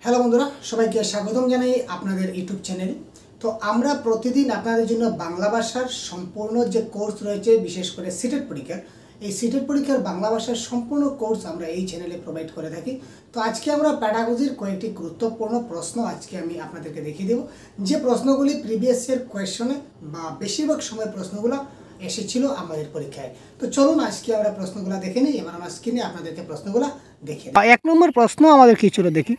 Hello বন্ধুরা, সবাইকে স্বাগতম জানাই আপনাদের ইউটিউব চ্যানেলে। তো আমরা প্রতিদিন আপনাদের জন্য বাংলা ভাষার সম্পূর্ণ যে কোর্স রয়েছে, বিশেষ করে সিটেট পরীক্ষার, এই সিটেট পরীক্ষার বাংলা ভাষার সম্পূর্ণ কোর্স আমরা এই চ্যানেলে প্রোভাইড করে থাকি। তো আজকে আমরা প্যাডাগজির কয়েকটি গুরুত্বপূর্ণ প্রশ্ন আজকে আমি আপনাদেরকে দেখিয়ে দেব, যে প্রশ্নগুলি প্রিভিয়াস ইয়ার কোয়েশ্চনে বা বেশিরভাগ সময় প্রশ্নগুলো এসেছিল আমাদের পরীক্ষায়। তো চলুন আজকে আমরা প্রশ্নগুলো দেখে নিই। এবার আমরা স্ক্রিনে আপনাদেরকে প্রশ্নগুলো দেখে নিই। এক নম্বর প্রশ্ন আমাদের কি ছিল দেখি।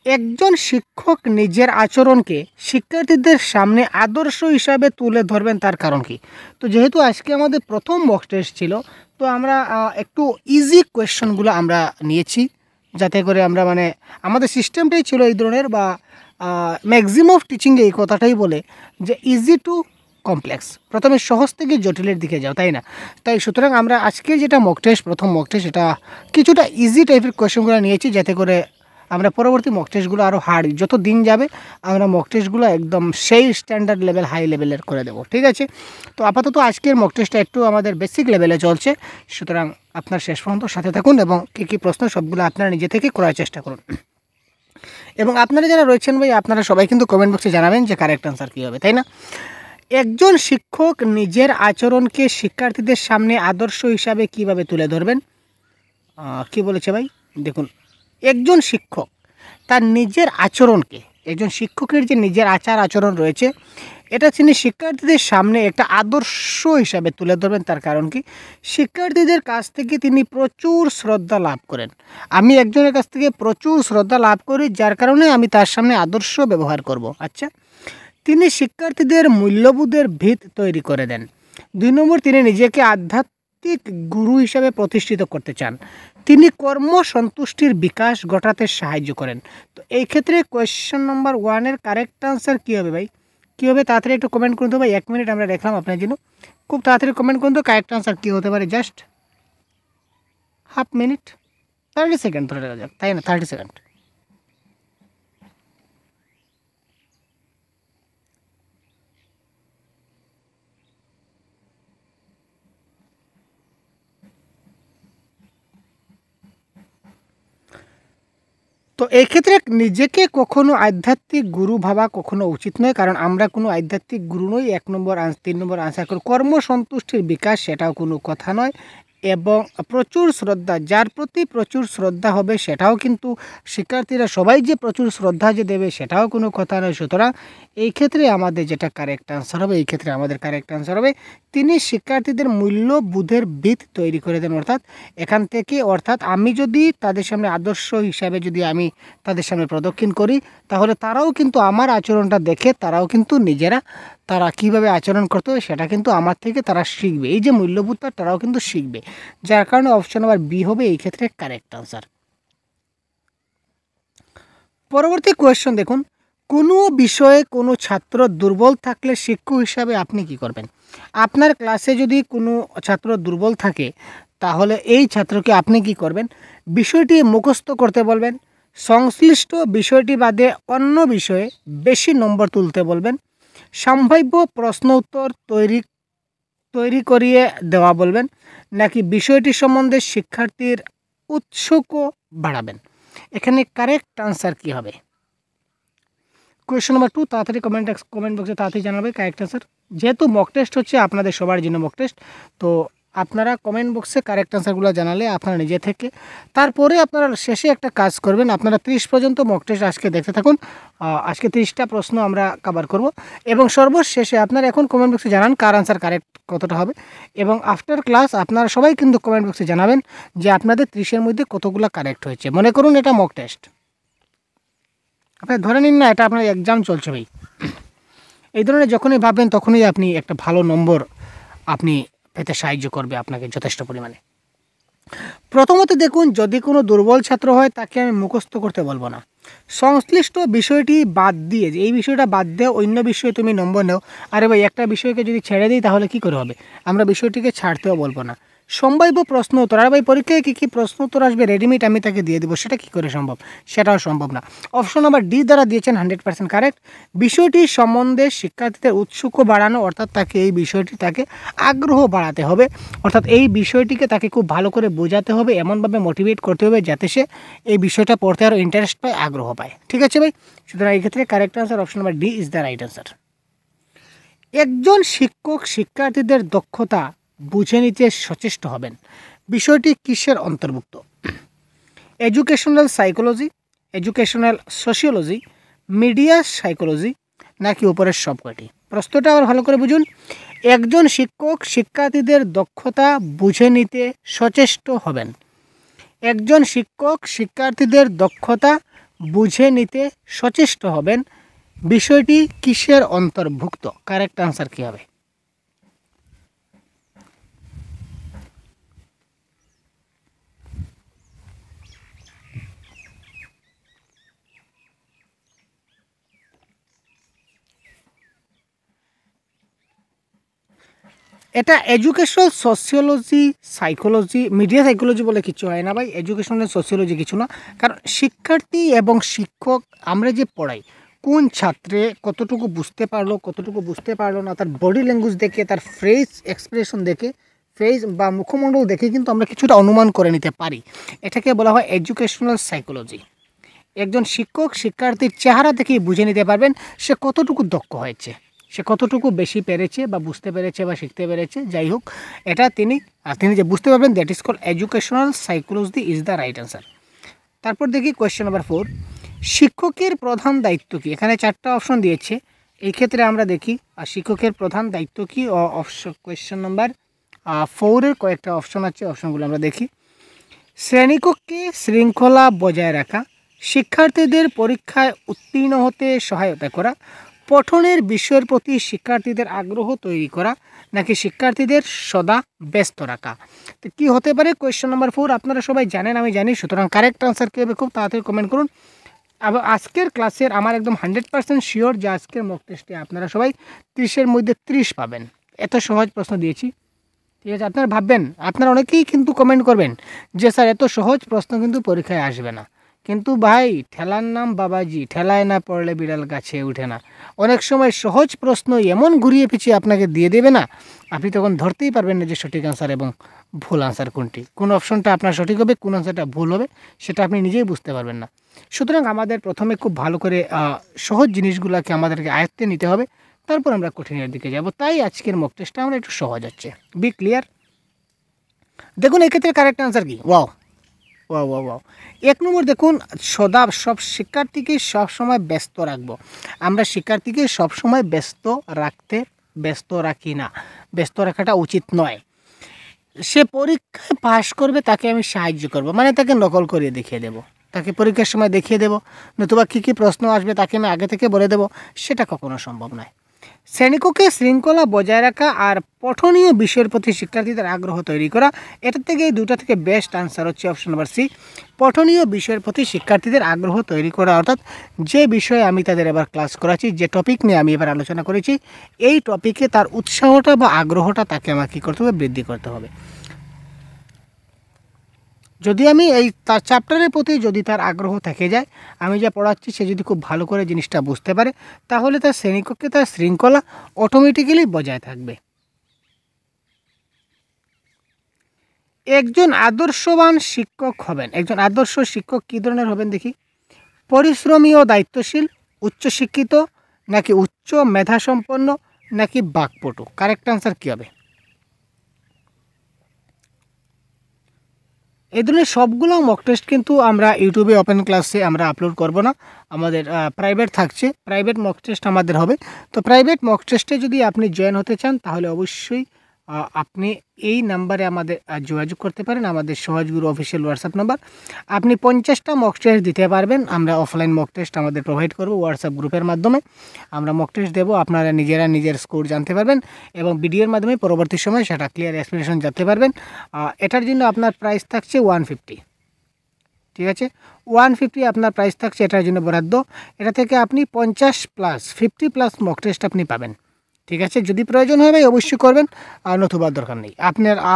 একজন শিক্ষক নিজের আচরণকে শিক্ষার্থীদের সামনে আদর্শ হিসাবে তুলে ধরবেন, তার কারণ কি? তো যেহেতু আজকে আমাদের প্রথম মক টেস্ট ছিল, তো আমরা একটু ইজি কোয়েশ্চনগুলো আমরা নিয়েছি, যাতে করে আমরা আমাদের সিস্টেমটাই ছিল এই ধরনের, বা ম্যাক্সিমাম অফ টিচিংয়ে এই কথাটাই বলে যে ইজি টু কমপ্লেক্স, প্রথমে সহজ থেকে জটিলের দিকে যাও, তাই না? তাই সুতরাং আমরা আজকে যেটা মক টেস্ট, প্রথম মক টেস্ট, এটা কিছুটা ইজি টাইপের কোয়েশ্চনগুলো নিয়েছি, যাতে করে আমরা পরবর্তী মক টেস্টগুলো আরও হার্ড, যত দিন যাবে আমরা মক টেস্টগুলো একদম সেই স্ট্যান্ডার্ড লেভেল, হাই লেভেলের করে দেবো, ঠিক আছে? তো আপাতত আজকের মক টেস্টটা একটু আমাদের বেসিক লেভেলে চলছে, সুতরাং আপনার শেষ পর্যন্ত সাথে থাকুন এবং কী কী প্রশ্ন সবগুলো আপনারা নিজে থেকে করার চেষ্টা করুন। এবং আপনারা যারা রয়েছেন ভাই, আপনারা সবাই কিন্তু কমেন্ট বক্সে জানাবেন যে কারেক্ট আনসার কী হবে, তাই না? একজন শিক্ষক নিজের আচরণকে শিক্ষার্থীদের সামনে আদর্শ হিসাবে কিভাবে তুলে ধরবেন? কি বলেছে ভাই, দেখুন, একজন শিক্ষক তার নিজের আচরণকে, একজন শিক্ষকের যে নিজের আচার আচরণ রয়েছে, এটা তিনি শিক্ষার্থীদের সামনে একটা আদর্শ হিসাবে তুলে ধরবেন। তার কারণ কি? শিক্ষার্থীদের কাছ থেকে তিনি প্রচুর শ্রদ্ধা লাভ করেন। আমি একজনের কাছ থেকে প্রচুর শ্রদ্ধা লাভ করি, যার কারণে আমি তার সামনে আদর্শ ব্যবহার করব। আচ্ছা, তিনি শিক্ষার্থীদের মূল্যবোধের ভিত তৈরি করে দেন। 2 নম্বর, তিনি নিজেকে আধ্যাত্মিক গুরু হিসাবে প্রতিষ্ঠিত করতে চান। তিনি কর্মসন্তুষ্টির বিকাশ ঘটাতে সাহায্য করেন। তো এই ক্ষেত্রে কোয়েশ্চেন নম্বর 1-এর কারেক্ট আনসার কী হবে ভাই? কী হবে তাড়াতাড়ি একটু কমেন্ট করুন তো ভাই। 1 মিনিট আমরা দেখলাম আপনার জন্য, খুব তাড়াতাড়ি কমেন্ট করুন তো কারেক্ট আনসার কী হতে পারে। জাস্ট হাফ মিনিট, 30 সেকেন্ড ধরে রাখা যাক, তাই না? 30 সেকেন্ড। তো এই ক্ষেত্রে নিজেকে কখনো আধ্যাত্মিক গুরু ভাবা কখনো উচিত নয়, কারণ আমরা কোনো আধ্যাত্মিক গুরু নই। 1 নম্বর 3 নম্বর আনসার করো। কর্মসন্তুষ্টির বিকাশ, সেটাও কোনো কথা নয়। এবং প্রচুর শ্রদ্ধা, যার প্রতি প্রচুর শ্রদ্ধা হবে সেটাও কিন্তু শিক্ষার্থীরা সবাই যে প্রচুর শ্রদ্ধা যে দেবে সেটাও কোনো কথা নয়। সুতরাং এই ক্ষেত্রে আমাদের যেটা কারেক্ট আনসার হবে, এই ক্ষেত্রে আমাদের কারেক্ট আনসার হবে তিনি শিক্ষার্থীদের মূল্যবোধের ভিত তৈরি করে দেন। এখান থেকে অর্থাৎ আমি যদি তাদের সামনে আদর্শ হিসাবে যদি আমি তাদের সামনে প্রদক্ষিণ করি, তাহলে তারাও কিন্তু আমার আচরণটা দেখে তারাও কিন্তু নিজেরা তারা কীভাবে আচরণ করতে হবে সেটা কিন্তু আমার থেকে তারা শিখবে। এই যে মূল্যবোধটা তারাও কিন্তু শিখবে, যার কারণে অপশন নাম্বার বি হবে এই ক্ষেত্রে কারেক্ট আনসার। পরবর্তী কোয়েশ্চন দেখুন, কোনো বিষয়ে কোনো ছাত্র দুর্বল থাকলে শিক্ষক হিসাবে আপনি কি করবেন? আপনার ক্লাসে যদি কোনো ছাত্র দুর্বল থাকে, তাহলে এই ছাত্রকে আপনি কি করবেন? বিষয়টি মুখস্থ করতে বলবেন, সংশ্লিষ্ট বিষয়টি বাদে অন্য বিষয়ে বেশি নম্বর তুলতে বলবেন, সম্ভাব্য প্রশ্ন উত্তর তৈরি করিয়ে দেওয়া বলবেন, নাকি বিষয়টি সম্বন্ধে শিক্ষার্থীর উৎসুকও বাড়াবেন? এখানে কারেক্ট আনসার কী হবে? কোয়েশ্চন নাম্বার 2 তাড়াতাড়ি কমেন্ট বক্সে তাড়াতাড়ি জানাবে কারেক্ট আনসার। যেহেতু মক টেস্ট হচ্ছে আপনাদের সবার জন্য মক টেস্ট, তো আপনারা কমেন্ট বক্সে কারেক্ট আনসারগুলো জানালে আপনারা নিজে থেকে, তারপরে আপনারা শেষে একটা কাজ করবেন, আপনারা 30 পর্যন্ত মক টেস্ট আজকে দেখতে থাকুন। আজকে 30টা প্রশ্ন আমরা কভার করব এবং সর্বশেষে আপনারা এখন কমেন্ট বক্সে জানান কার আনসার কারেক্ট কতটা হবে। এবং আফটার ক্লাস আপনারা সবাই কিন্তু কমেন্ট বক্সে জানাবেন যে আপনাদের 30-এর মধ্যে কতগুলো কারেক্ট হয়েছে। মনে করুন এটা মক টেস্ট, আপনি ধরে নিন না এটা আপনার এক্সাম চলছে ভাই। এই ধরনের যখনই ভাববেন তখনই আপনি একটা ভালো নম্বর আপনি পেতে সাহায্য করবে আপনাকে যথেষ্ট পরিমাণে। প্রথমত দেখুন, যদি কোনো দুর্বল ছাত্র হয় তাকে আমি মুখস্থ করতে বলবো না। সংশ্লিষ্ট বিষয়টি বাদ দিয়ে, যে এই বিষয়টা বাদ দিয়ে অন্য বিষয়ে তুমি নম্বর নাও। আরে ভাই, একটা বিষয়কে যদি ছেড়ে দিই তাহলে কি করে হবে? আমরা বিষয়টিকে ছাড়তেও বলবো না। সম্ভাব্য প্রশ্ন উত্তর, আর ভাই পরীক্ষায় কী কী প্রশ্ন উত্তর আসবে রেডিমেড আমি তাকে দিয়ে দেবো, সেটা কী করে সম্ভব? সেটাও সম্ভব না। অপশন নাম্বার ডি দ্বারা দিয়েছেন 100% কারেক্ট। বিষয়টি সম্বন্ধে শিক্ষার্থীদের উৎসুক বাড়ানো, অর্থাৎ তাকে এই বিষয়টি তাকে আগ্রহ বাড়াতে হবে, অর্থাৎ এই বিষয়টিকে তাকে খুব ভালো করে বোঝাতে হবে, এমনভাবে মোটিভেট করতে হবে যাতে সে এই বিষয়টা পড়তে আরও ইন্টারেস্ট পায়, আগ্রহ পায়। ঠিক আছে ভাই, সুতরাং এই ক্ষেত্রে correct answer option number D is the right answer. একজন শিক্ষক শিক্ষার্থীদের দক্ষতা বুঝে নিতে সচেষ্ট হবেন, বিষয়টি কিসের অন্তর্ভুক্ত? Educational psychology, educational sociology, media psychology, নাকি উপরের সবকটি? প্রশ্নটা আবার ভালো করে বুঝুন। একজন শিক্ষক শিক্ষার্থীদের দক্ষতা বুঝে নিতে সচেষ্ট হবেন, একজন শিক্ষক শিক্ষার্থীদের দক্ষতা বুঝে নিতে সচেষ্ট হবেন, বিষয়টি কিসের অন্তর্ভুক্ত? কারেক্ট আনসার কী হবে? এটা educational sociology, psychology, media psychology বলে কিছু হয় না ভাই, এডুকেশনাল সোশিওলজি কিছু না। কারণ শিক্ষার্থী এবং শিক্ষক আমরা যে পড়াই, কোন ছাত্রে কতটুকু বুঝতে পারলো, কতটুকু বুঝতে পারলো না, তার বডি ল্যাঙ্গুয়েজ দেখে, তার ফেস এক্সপ্রেশন দেখে, ফেস বা মুখমণ্ডল দেখে কিন্তু আমরা কিছুটা অনুমান করে নিতে পারি। এটাকে বলা হয় এডুকেশনাল সাইকোলজি। একজন শিক্ষক শিক্ষার্থীর চেহারা দেখেই বুঝে নিতে পারবেন সে কতটুকু দক্ষ হয়েছে, সে কতটুকু বেশি পেরেছে বা বুঝতে পেরেছে বা শিখতে পেরেছে, যাই হোক এটা তিনি যে বুঝতে পারবেন, that is called educational psychology is the right answer. তারপর দেখি কোয়েশ্চেন নাম্বার 4, শিক্ষকের প্রধান দায়িত্ব কী? এখানে 4টা অপশন দিয়েছে, এই ক্ষেত্রে আমরা দেখি আর শিক্ষকের প্রধান দায়িত্ব কী। কোয়েশ্চেন নাম্বার 4-এর কয়েকটা অপশন আছে, অপশনগুলো আমরা দেখি। শ্রেণীকক্ষে শৃঙ্খলা বজায় রাখা, শিক্ষার্থীদের পরীক্ষায় উত্তীর্ণ হতে সহায়তা করা, পঠনের বিষয়ের প্রতি শিক্ষার্থীদের আগ্রহ তৈরি করা, নাকি শিক্ষার্থীদের সদা ব্যস্ত রাখা? তো কী হতে পারে কোয়েশ্চেন নাম্বার 4? আপনারা সবাই জানেন, আমি জানি, সুতরাং কারেক্ট আনসার কী হবে খুব তাড়াতাড়ি কমেন্ট করুন। আবার আজকের ক্লাসের আমার একদম 100% শিওর যে আজকের মক টেস্টে আপনারা সবাই 30-এর মধ্যে 30 পাবেন, এত সহজ প্রশ্ন দিয়েছি। ঠিক আছে, আপনারা ভাববেন, আপনারা অনেকেই কিন্তু কমেন্ট করবেন যে স্যার এত সহজ প্রশ্ন কিন্তু পরীক্ষায় আসবে না, কিন্তু ভাই ঠেলার নাম বাবাজি, ঠেলায় না পড়লে বিড়াল গাছে উঠে না। অনেক সময় সহজ প্রশ্ন এমন ঘুরিয়ে পিছিয়ে আপনাকে দিয়ে দেবে না, আপনি তখন ধরতেই পারবেন না যে সঠিক আনসার এবং ভুল আনসার কোনটি, কোন অপশনটা আপনার সঠিক হবে, কোন আনসারটা ভুল হবে, সেটা আপনি নিজেই বুঝতে পারবেন না। সুতরাং আমাদের প্রথমে খুব ভালো করে সহজ জিনিসগুলোকে আমাদেরকে আয়ত্তে নিতে হবে, তারপর আমরা কঠিনের দিকে যাব। তাই আজকের মক টেস্টটা আমরা একটু সহজ হচ্ছে। Be clear? দেখুন এক্ষেত্রে কারেক্ট আনসার কি? ওয়াও ওয়াও ওয়াও ওয়াও 1 নম্বর দেখুন, সব শিক্ষার্থীকে সবসময় ব্যস্ত রাখবো। আমরা শিক্ষার্থীকে সবসময় ব্যস্ত রাখি না, ব্যস্ত রাখাটা উচিত নয়। সে পরীক্ষায় পাশ করবে তাকে আমি সাহায্য করব, মানে তাকে নকল করিয়ে দেখিয়ে দেবো, তাকে পরীক্ষার সময় দেখিয়ে দেবো, নতুবা কী কী প্রশ্ন আসবে তাকে আমি আগে থেকে বলে দেবো, সেটা কখনো সম্ভব নয়। শ্রেণীকক্ষে শৃঙ্খলা বজায় রাখা আর পঠনীয় বিষয়ের প্রতি শিক্ষার্থীদের আগ্রহ তৈরি করা, এটার থেকে এই দুটা থেকে বেস্ট আনসার হচ্ছে অপশন নাম্বার সি, পঠনীয় বিষয়ের প্রতি শিক্ষার্থীদের আগ্রহ তৈরি করা। অর্থাৎ যে বিষয়ে আমি তাদের এবার ক্লাস করাচ্ছি, যে টপিক নিয়ে আমি এবার আলোচনা করেছি, এই টপিকে তার উৎসাহটা বা আগ্রহটা তাকে আমাকে কী করতে হবে? বৃদ্ধি করতে হবে। যদি আমি এই তার চ্যাপ্টারের প্রতি যদি তার আগ্রহ থেকে যায়, আমি যা পড়াচ্ছি সে যদি খুব ভালো করে জিনিসটা বুঝতে পারে, তাহলে তার শ্রেণীকক্ষে তার শৃঙ্খলা অটোমেটিক্যালি বজায় থাকবে। একজন আদর্শবান শিক্ষক হবেন, একজন আদর্শ শিক্ষক কী ধরনের হবেন দেখি? পরিশ্রমী ও দায়িত্বশীল, উচ্চশিক্ষিত, নাকি উচ্চ মেধাসম্পন্ন, নাকি বাকপটু? কারেক্ট আনসার কী হবে? এই ধরনের সবগুলো মক টেস্ট কিন্তু আমরা ইউটিউবে ওপেন ক্লাসে আমরা আপলোড করব না, আমাদের প্রাইভেট থাকছে, প্রাইভেট মক টেস্ট আমাদের হবে। তো প্রাইভেট মক টেস্টে যদি আপনি জয়েন হতে চান তাহলে অবশ্যই আপনি এই নাম্বারে আমাদের যোগাযোগ করতে পারেন, আমাদের সহজগুরু অফিসিয়াল হোয়াটসঅ্যাপ নাম্বার। আপনি 50টা মক টেস্ট দিতে পারবেন, আমরা অফলাইন মক টেস্ট আমাদের প্রোভাইড করব হোয়াটসঅ্যাপ গ্রুপের মাধ্যমে, আমরা মক টেস্ট দেবো, আপনারা নিজেরা নিজের স্কোর জানতে পারবেন এবং ভিডিওর মাধ্যমে পরবর্তী সময় সেটা ক্লিয়ার এক্সপ্লেনেশন জানতে পারবেন। এটার জন্য আপনার প্রাইস থাকছে 150, ঠিক আছে, 150 আপনার প্রাইস থাকছে এটার জন্য বরাদ্দ। এটা থেকে আপনি 50+, 50+ মক টেস্ট আপনি পাবেন, ঠিক আছে, যদি প্রয়োজন হয় ভাই অবশ্যই করবেন, আর নতুবা দরকার নেই।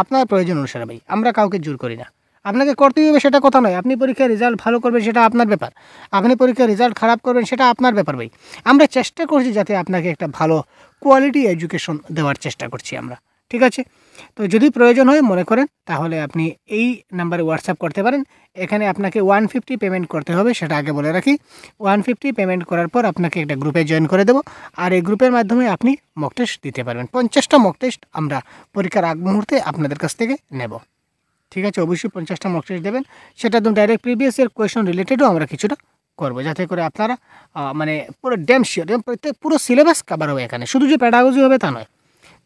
আপনার প্রয়োজন অনুসারে ভাই, আমরা কাউকে জোর করি না। আপনাকে করতেই হবে সেটা কথা নয়, আপনি পরীক্ষার রেজাল্ট ভালো করবেন সেটা আপনার ব্যাপার, আপনি পরীক্ষার রেজাল্ট খারাপ করবেন সেটা আপনার ব্যাপার ভাই। আমরা চেষ্টা করছি যাতে আপনাকে একটা ভালো কোয়ালিটি এডুকেশন দেওয়ার চেষ্টা করছি আমরা, ঠিক আছে। তো যদি প্রয়োজন হয় মনে করেন তাহলে আপনি এই নাম্বারে হোয়াটসঅ্যাপ করতে পারেন। এখানে আপনাকে 150 পেমেন্ট করতে হবে, সেটা আগে বলে রাখি। 150 পেমেন্ট করার পর আপনাকে একটা গ্রুপে জয়েন করে দেবো, আর এই গ্রুপের মাধ্যমে আপনি মক টেস্ট দিতে পারবেন। 50টা মক টেস্ট আমরা পরীক্ষার আগ মুহূর্তে আপনাদের কাছ থেকে নেব, ঠিক আছে। অবশ্যই 50টা মক টেস্ট দেবেন, সেটা একদম ডাইরেক্ট প্রিভিয়াস ইয়ার কোয়েশন রিলেটেডও আমরা কিছুটা করবো, যাতে করে আপনারা মানে পুরো ড্যাম শিওর পুরো সিলেবাস কভার হবে। এখানে শুধু যে প্যাডাগজি হবে তা নয়,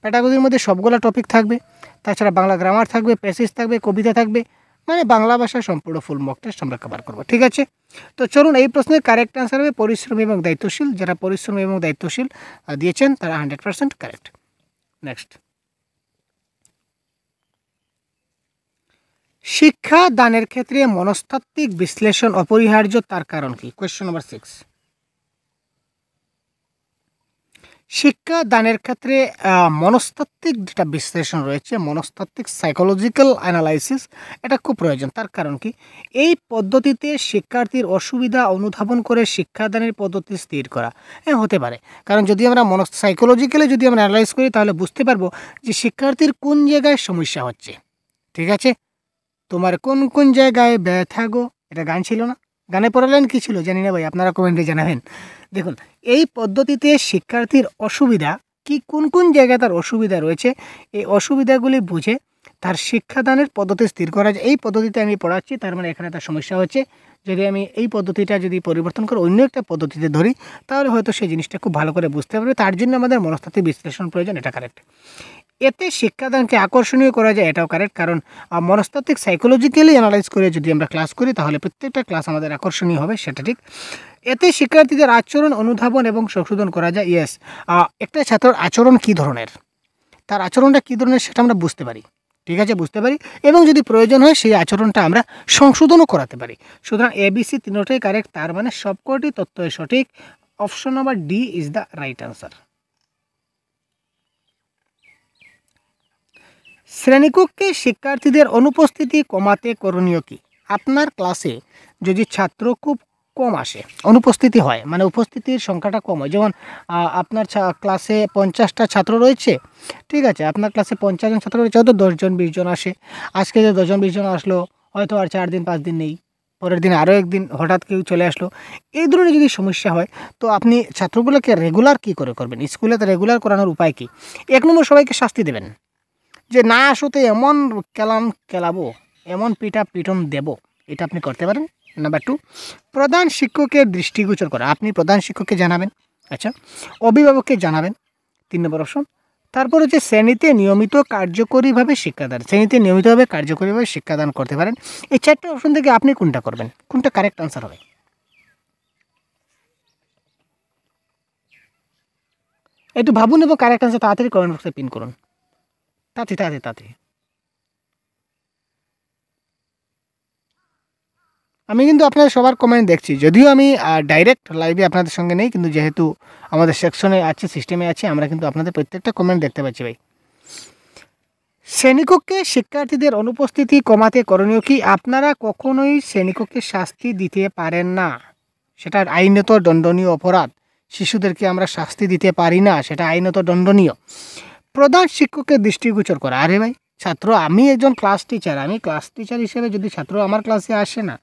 প্যাডাগজির মধ্যে সবগুলো টপিক থাকবে, তাছাড়া বাংলা গ্রামার থাকবে, প্যাসেজ থাকবে, কবিতা থাকবে, মানে বাংলা ভাষায় সম্পূর্ণ ফুল মক টেস্ট আমরা কভার করবো, ঠিক আছে। তো চলুন, এই প্রশ্নের কারেক্ট আনসার হবে পরিশ্রমী এবং দায়িত্বশীল। যারা পরিশ্রমী এবং দায়িত্বশীল দিয়েছেন তারা 100% কারেক্ট। নেক্সট, শিক্ষা দানের ক্ষেত্রে মনস্তাত্ত্বিক বিশ্লেষণ অপরিহার্য, তার কারণ কি? Question number 6। শিক্ষা দানের ক্ষেত্রে মনস্তাত্ত্বিক যেটা বিশ্লেষণ রয়েছে, মনস্তাত্ত্বিক সাইকোলজিক্যাল অ্যানালাইসিস, এটা খুব প্রয়োজন। তার কারণ কি? এই পদ্ধতিতে শিক্ষার্থীর অসুবিধা অনুধাবন করে শিক্ষাদানের পদ্ধতি স্থির করা। হ্যাঁ, হতে পারে, কারণ যদি আমরা সাইকোলজিক্যালি যদি আমরা অ্যানালাইজ করি তাহলে বুঝতে পারবো যে শিক্ষার্থীর কোন জায়গায় সমস্যা হচ্ছে, ঠিক আছে। তোমার কোন কোন জায়গায় ব্যথা গো, এটা গান ছিল না? গানে পড়ালেন কি ছিল জানি না ভাই, আপনারা কমেন্টে জানাবেন। দেখুন, এই পদ্ধতিতে শিক্ষার্থীর অসুবিধা কি, কোন কোন জায়গায় তার অসুবিধা রয়েছে, এই অসুবিধাগুলি বুঝে তার শিক্ষাদানের পদ্ধতি স্থির করা যায়। এই পদ্ধতিতে আমি পড়াচ্ছি, তার মানে এখানে তার সমস্যা হচ্ছে। যদি আমি এই পদ্ধতিটা যদি পরিবর্তন করে অন্য একটা পদ্ধতিতে ধরি তাহলে হয়তো সেই জিনিসটা খুব ভালো করে বুঝতে পারবে। তার জন্য আমাদের মনস্তাত্ত্বিক বিশ্লেষণ প্রয়োজন, এটা কারেক্ট। এতে শিক্ষাদানকে আকর্ষণীয় করা যায়, এটাও কারেক্ট, কারণ মনস্তাত্ত্বিক সাইকোলজিক্যালি অ্যানালাইজ করে যদি আমরা ক্লাস করি তাহলে প্রত্যেকটা ক্লাস আমাদের আকর্ষণীয় হবে, সেটা ঠিক। এতে শিক্ষার্থীদের আচরণ অনুধাবন এবং সংশোধন করা যায়। ইয়েস, একটা ছাত্রের আচরণ কী ধরনের, তার আচরণটা কী ধরনের সেটা আমরা বুঝতে পারি, ঠিক আছে, বুঝতে পারি, এবং যদি প্রয়োজন হয় সেই আচরণটা আমরা সংশোধনও করাতে পারি। সুতরাং ABC তিনটাই কারেক্ট, তার মানে সবকটি তথ্যই সঠিক। Option number D is the right answer. শ্রেণীকক্ষে শিক্ষার্থীদের অনুপস্থিতি কমাতে করণীয় কি? আপনার ক্লাসে যদি ছাত্র খুব কম আসে, অনুপস্থিতি হয়, মানে উপস্থিতির সংখ্যাটা কম হয়, যেমন আপনার ক্লাসে 50টা ছাত্র রয়েছে, ঠিক আছে, আপনার ক্লাসে 50 জন ছাত্র রয়েছে, হয়তো 10 জন 20 জন আসে। আজকে যে 10 জন 20 জন আসলো, হয়তো আর 4 দিন 5 দিন নেই, পরের দিন আরও একদিন হঠাৎ কেউ চলে আসলো। এই ধরনের যদি সমস্যা হয় তো আপনি ছাত্রগুলোকে রেগুলার কী করে করবেন? স্কুলে তো রেগুলার করানোর উপায় কী? 1 নম্বর, সবাইকে শাস্তি দেবেন, যে না আসোতে এমন খেলাবো, এমন পিটন দেব, এটা আপনি করতে পারেন। নাম্বার 2, প্রধান শিক্ষকের দৃষ্টিগোচর করা, আপনি প্রধান শিক্ষককে জানাবেন, আচ্ছা, অভিভাবককে জানাবেন, 3 নম্বর অপশন। তারপর হচ্ছে শ্রেণীতে নিয়মিত কার্যকরীভাবে শিক্ষাদান, শ্রেণীতে নিয়মিতভাবে কার্যকরীভাবে শিক্ষাদান করতে পারেন। এই 4টে অপশন থেকে আপনি কোনটা করবেন, কোনটা কারেক্ট আনসার হবে? একটু ভাবুন এবং কারেক্ট আনসার তাড়াতাড়ি কমেন্ট বক্সে পিন করুন, তাড়াতাড়ি। আমি কিন্তু আপনাদের সবার কমেন্ট দেখছি, যদিও আমি ডাইরেক্ট লাইভে আপনাদের সঙ্গে নেই, কিন্তু যেহেতু আমাদের সেকশনে আছে, সিস্টেমে আছে, আমরা কিন্তু আপনাদের প্রত্যেকটা কমেন্ট দেখতে পাচ্ছি ভাই। শ্রেণীকক্ষে শিক্ষার্থীদের অনুপস্থিতি কমাতে করণীয় কি? আপনারা কখনোই শ্রেণীকক্ষে শাস্তি দিতে পারেন না, সেটা আইনত দণ্ডনীয় অপরাধ। শিশুদেরকে আমরা শাস্তি দিতে পারি না, সেটা আইনত দণ্ডনীয়। প্রধান শিক্ষকের দৃষ্টিগোচর করা, আরে ভাই ছাত্র, আমি একজন ক্লাস টিচার, আমি ক্লাস টিচার হিসেবে যদি ছাত্র আমার ক্লাসে আসে না,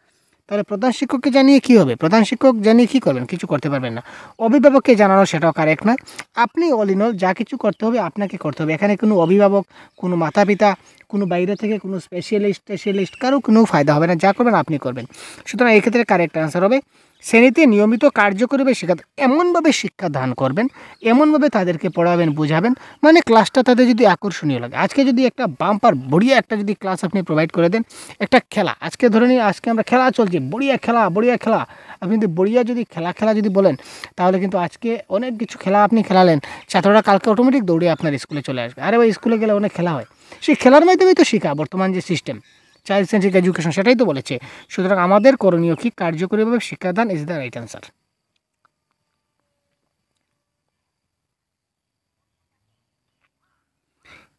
তাহলে প্রধান শিক্ষককে জানিয়ে কী হবে? প্রধান শিক্ষক জানিয়ে কী করবেন? কিছু করতে পারবেন না। অভিভাবককে জানানো, সেটাও কারেক্ট নয়। আপনি অল ইন অল যা কিছু করতে হবে আপনাকে করতে হবে, এখানে কোনো অভিভাবক, কোনো মাতা পিতা, কোনো বাইরে থেকে কোনো স্পেশালিস্ট কারো কোনো ফায়দা হবে না, যা করবেন আপনি করবেন। সুতরাং এই ক্ষেত্রে কারেক্ট আনসার হবে শ্রেণীতে নিয়মিত কার্যকরীভাবে এমনভাবে শিক্ষাদান করবেন, এমনভাবে তাদেরকে পড়াবেন, বোঝাবেন, মানে ক্লাসটা তাদের যদি আকর্ষণীয় লাগে। আজকে যদি একটা বাম্পার বড়িয়া একটা যদি ক্লাস আপনি প্রোভাইড করে দেন, একটা খেলা, আজকে ধরে নিই আজকে আমরা খেলা চলছে, বড়িয়া খেলা, আপনি যদি বড়িয়া যদি খেলা যদি বলেন, তাহলে কিন্তু আজকে অনেক কিছু খেলা আপনি খেলালেন, ছাত্ররা কালকে অটোমেটিক দৌড়ে আপনার স্কুলে চলে আসবে। আরে ভাই, স্কুলে গেলে অনেক খেলা হয়, সেই খেলার মাধ্যমেই তো শেখা বর্তমান যে সিস্টেম, চাইল্ড সেন্ট্রিক এডুকেশন, সেটাই তো বলেছে। সুতরাং আমাদের করণীয় কি? কার্যকরীভাবে শিক্ষাদান ইজ দ্য রাইট অ্যান্সার।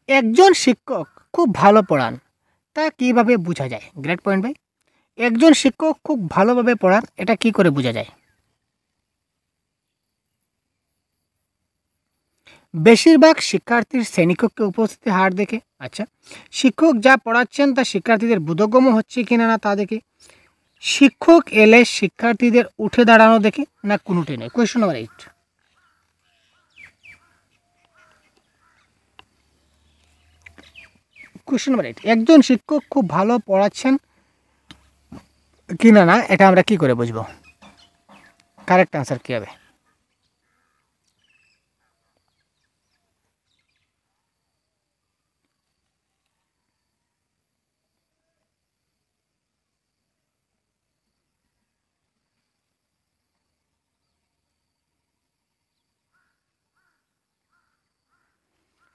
একজন শিক্ষক খুব ভালো পড়ান তা কিভাবে বোঝা যায়? গ্রেট পয়েন্ট ভাই। একজন শিক্ষক খুব ভালোভাবে পড়ান এটা কি করে বোঝা যায়? বেশিরভাগ শিক্ষার্থীর শ্রেণীকক্ষে উপস্থিতির হার দেখে। আচ্ছা, শিক্ষক যা পড়াচ্ছেন তা শিক্ষার্থীদের বোধগম্য হচ্ছে কিনা না তা দেখে, শিক্ষক এলে শিক্ষার্থীদের উঠে দাঁড়ানো দেখে, না কোনোটি নেই? Question number 8। কোয়েশ্চন নাম্বার 8, একজন শিক্ষক খুব ভালো পড়াচ্ছেন কিনা না এটা আমরা কি করে বুঝবো? কারেক্ট আনসার কি হবে?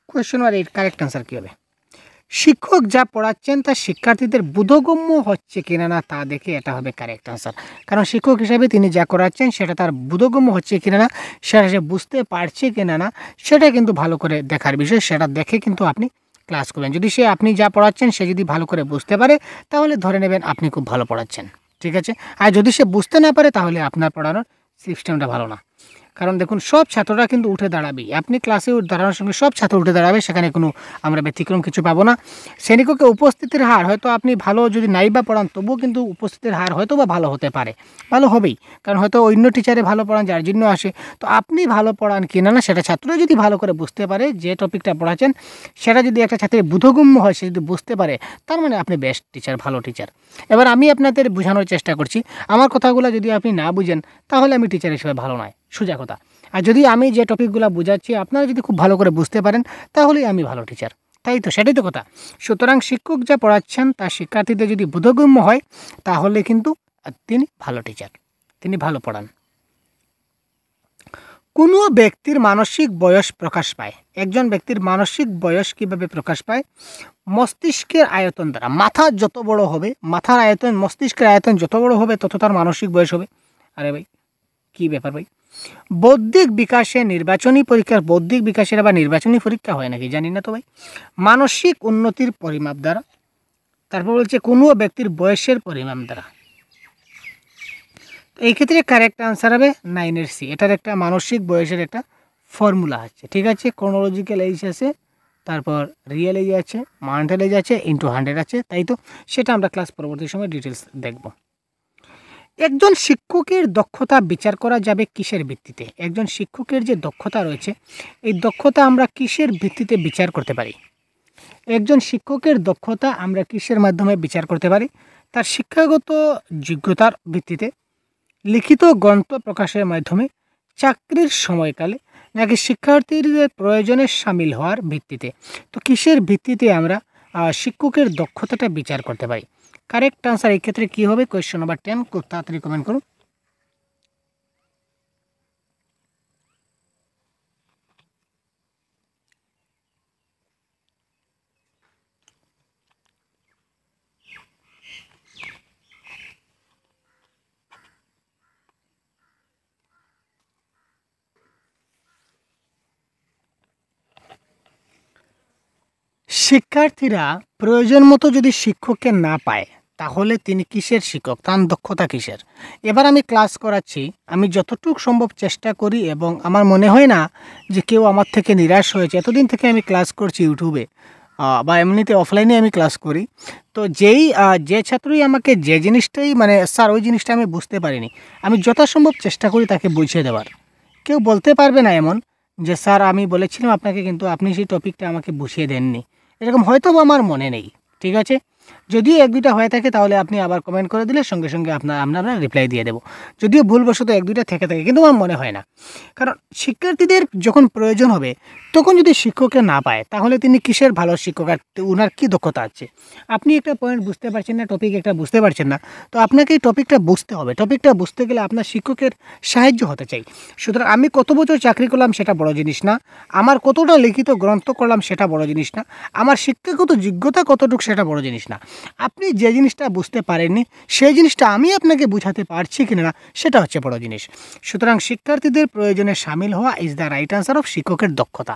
কোয়েশ্চন নাম্বার 8 কারেক্ট আনসার কি হবে? শিক্ষক যা পড়াচ্ছেন তা শিক্ষার্থীদের বোধগম্য হচ্ছে কিনা না তা দেখে এটা হবে কারেক্ট আনসার। কারণ শিক্ষক হিসাবে তিনি যা করাচ্ছেন সেটা তার বোধগম্য হচ্ছে কিনা না, সেটা সে বুঝতে পারছে কিনা না, সেটা কিন্তু ভালো করে দেখার বিষয়। সেটা দেখে কিন্তু আপনি ক্লাস করবেন। যদি সে আপনি যা পড়াচ্ছেন সে যদি ভালো করে বুঝতে পারে তাহলে ধরে নেবেন আপনি খুব ভালো পড়াচ্ছেন, ঠিক আছে। আর যদি সে বুঝতে না পারে তাহলে আপনার পড়ানোর সিস্টেমটা ভালো না। কারণ দেখুন, সব ছাত্ররা কিন্তু উঠে দাঁড়াবেই। আপনি ক্লাসে দাঁড়ানোর সঙ্গে সব ছাত্র উঠে দাঁড়াবে, সেখানে কোনো আমরা ব্যতিক্রম কিছু পাবো না। শ্রেণীকক্ষে উপস্থিতির হার হয়তো আপনি ভালো যদি নাই বা পড়ান তবুও কিন্তু উপস্থিতির হার হয়তো বা ভালো হতে পারে, ভালো হবেই। কারণ হয়তো অন্য টিচারে ভালো পড়ান যার জন্য আসে। তো আপনি ভালো পড়ান কিনা না সেটা ছাত্র যদি ভালো করে বুঝতে পারে, যে টপিকটা পড়াচ্ছেন সেটা যদি একটা ছাত্রের বোধগম্য হয়, সে যদি বুঝতে পারে, তার মানে আপনি বেস্ট টিচার, ভালো টিচার। এবার আমি আপনাদের বোঝানোর চেষ্টা করছি। আমার কথাগুলো যদি আপনি না বুঝেন তাহলে আমি টিচার হিসেবে ভালো নয়, সোজা কথা। আর যদি আমি যে টপিকগুলো বোঝাচ্ছি আপনারা যদি খুব ভালো করে বুঝতে পারেন তাহলেই আমি ভালো টিচার, তাই তো? সেটাই তো কথা। সুতরাং শিক্ষক যা পড়াচ্ছেন তা শিক্ষার্থীদের যদি বোধগম্য হয় তাহলে কিন্তু তিনি ভালো টিচার, তিনি ভালো পড়ান। কোনো ব্যক্তির মানসিক বয়স প্রকাশ পায়। একজন ব্যক্তির মানসিক বয়স কিভাবে প্রকাশ পায়? মস্তিষ্কের আয়তন দ্বারা। মাথা যত বড় হবে, মাথার আয়তন, মস্তিষ্কের আয়তন যত বড় হবে তত তার মানসিক বয়স হবে। আরে ভাই, কী ব্যাপার ভাই? বৌদ্ধিক বিকাশে নির্বাচনী পরীক্ষার, বৌদ্ধিক বিকাশের আবার নির্বাচনী পরীক্ষা হয় নাকি? জানি না তো ভাই। মানসিক উন্নতির পরিমাপ দ্বারা। তারপর বলছে কোনো ব্যক্তির বয়সের পরিমাপ দ্বারা। এই ক্ষেত্রে কারেক্ট আনসার হবে 9-এর সি। এটার একটা মানসিক বয়সের একটা ফর্মুলা আছে, ঠিক আছে। ক্রোনোলজিক্যাল এজ আছে, তারপর রিয়েল এজ আছে, মান্থাল এজ আছে, ইন্টু 100 আছে, তাই তো? সেটা আমরা ক্লাস পরবর্তী সময় ডিটেলস দেখব। একজন শিক্ষকের দক্ষতা বিচার করা যাবে কিসের ভিত্তিতে? একজন শিক্ষকের যে দক্ষতা রয়েছে এই দক্ষতা আমরা কিসের ভিত্তিতে বিচার করতে পারি? একজন শিক্ষকের দক্ষতা আমরা কিসের মাধ্যমে বিচার করতে পারি? তার শিক্ষাগত যোগ্যতার ভিত্তিতে, লিখিত গ্রন্থ প্রকাশের মাধ্যমে, চাকরির সময়কালে, নাকি শিক্ষার্থীদের প্রয়োজনে সামিল হওয়ার ভিত্তিতে? তো কিসের ভিত্তিতে আমরা শিক্ষকের দক্ষতাটা বিচার করতে পারি? কারেক্ট আনসার এই ক্ষেত্রে কী হবে? কোয়েশ্চন নাম্বার 10, খুব তাড়াতাড়ি কমেন্ট করুন। শিক্ষার্থীরা প্রয়োজন মতো যদি শিক্ষককে না পায় তাহলে তিনি কিসের শিক্ষক, তার দক্ষতা কিসের? এবার আমি ক্লাস করাচ্ছি, আমি যতটুকু সম্ভব চেষ্টা করি এবং আমার মনে হয় না যে কেউ আমার থেকে নিরাশ হয়েছে। এতদিন থেকে আমি ক্লাস করছি ইউটিউবে বা এমনিতে অফলাইনে আমি ক্লাস করি। তো যে ছাত্রই আমাকে যে জিনিসটাই মানে স্যার ওই জিনিসটা আমি বুঝতে পারিনি, আমি যথাসম্ভব চেষ্টা করি তাকে বুঝিয়ে দেওয়ার। কেউ বলতে পারবে না এমন যে স্যার আমি বলেছিলাম আপনাকে কিন্তু আপনি সেই টপিকটা আমাকে বুঝিয়ে দেননি, এরকম হয়তো বা আমার মনে নেই, ঠিক আছে। যদিও 1-2টা হয়ে থাকে তাহলে আপনি আবার কমেন্ট করে দিলে সঙ্গে সঙ্গে আমরা রিপ্লাই দিয়ে দেবো। যদিও ভুলবশত 1-2টা থেকে থাকে, কিন্তু আমার মনে হয় না। কারণ শিক্ষার্থীদের যখন প্রয়োজন হবে তখন যদি শিক্ষককে না পায় তাহলে তিনি কিসের ভালো শিক্ষক, আর ওনার কী দক্ষতা আছে? আপনি একটা পয়েন্ট বুঝতে পারছেন না, টপিক একটা বুঝতে পারছেন না, তো আপনাকে এই টপিকটা বুঝতে হবে। টপিকটা বুঝতে গেলে আপনার শিক্ষকের সাহায্য হতে চাই। সুতরাং আমি কত বছর চাকরি করলাম সেটা বড় জিনিস না, আমার কতটা লিখিত গ্রন্থ করলাম সেটা বড় জিনিস না, আমার শিক্ষাগত যোগ্যতা কতটুকু সেটা বড় জিনিস না। আপনি যে জিনিসটা বুঝতে পারেননি সেই জিনিসটা আমি আপনাকে বোঝাতে পারছি কিনা সেটা হচ্ছে বড় জিনিস। সুতরাং শিক্ষার্থীদের প্রয়োজনে সামিল হওয়া is the right answer of শিক্ষকের দক্ষতা,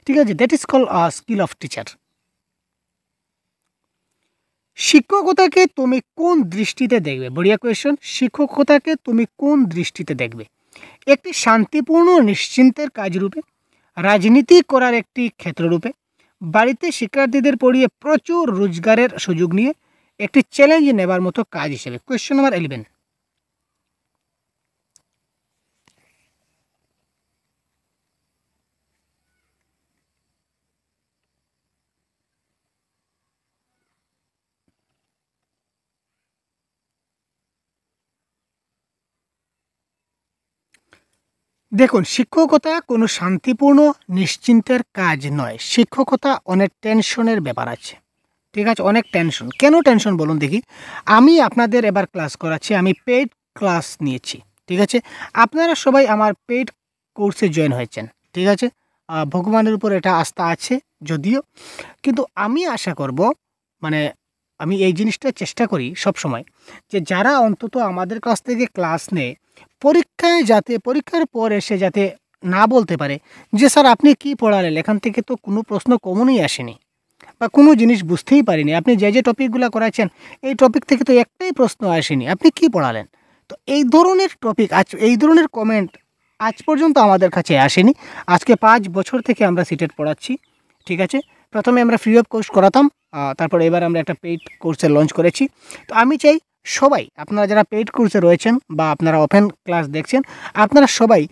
ঠিক আছে। That is call skill of teacher. শিক্ষকতাকে তুমি কোন দৃষ্টিতে দেখবে? বঢ়িয়া কোয়েশ্চন। শিক্ষকতাকে তুমি কোন দৃষ্টিতে দেখবে? একটি শান্তিপূর্ণ নিশ্চিন্তের কাজ রূপে, রাজনীতি করার একটি ক্ষেত্ররূপে, বাড়িতে শিক্ষার্থীদের পড়িয়ে প্রচুর রোজগারের সুযোগ নিয়ে, একটি চ্যালেঞ্জ নেবার মতো কাজ হিসেবে? Question number 11। দেখুন, শিক্ষকতা কোনো শান্তিপূর্ণ নিশ্চিন্তের কাজ নয়। শিক্ষকতা অনেক টেনশনের ব্যাপার আছে। ঠিক আছে? অনেক টেনশন। কেন টেনশন বলুন দেখি? আমি আপনাদের এবার ক্লাস করাচ্ছি। আমি পেইড ক্লাস নিয়েছি। ঠিক আছে? আপনারা সবাই আমার পেইড কোর্সে জয়েন হয়েছেন। ঠিক আছে? ভগবানের উপর এটা আস্থা আছে যদিও। কিন্তু আমি আশা করব, মানে আমি এই জিনিসটা চেষ্টা করি সবসময়, যে যারা অন্তত আমাদের কাছ থেকে ক্লাস নেয়, পরীক্ষায় যাতে পরীক্ষার পর এসে যাতে না বলতে পারে যে স্যার আপনি কি পড়ালেন, এখান থেকে তো কোনো প্রশ্ন কমনই আসেনি বা কোনো জিনিস বুঝতেই পারিনি, আপনি যে টপিকগুলো করাচ্ছেন এই টপিক থেকে তো একটাই প্রশ্ন আসেনি, আপনি কি পড়ালেন। তো এই ধরনের টপিক এই ধরনের কমেন্ট আজ পর্যন্ত আমাদের কাছে আসেনি। আজকে 5 বছর থেকে আমরা সিটেট পড়াচ্ছি। ঠিক আছে? প্রথমে আমরা ফ্রি অফ কোর্স করাতাম, তারপর এবার আমরা একটা পেইড কোর্সে লঞ্চ করেছি। তো আমি চাই সবাই, আপনারা যারা পেইড কোর্সে রয়েছেন বা আপনারা ওপেন ক্লাস দেখছেন, আপনারা সবাই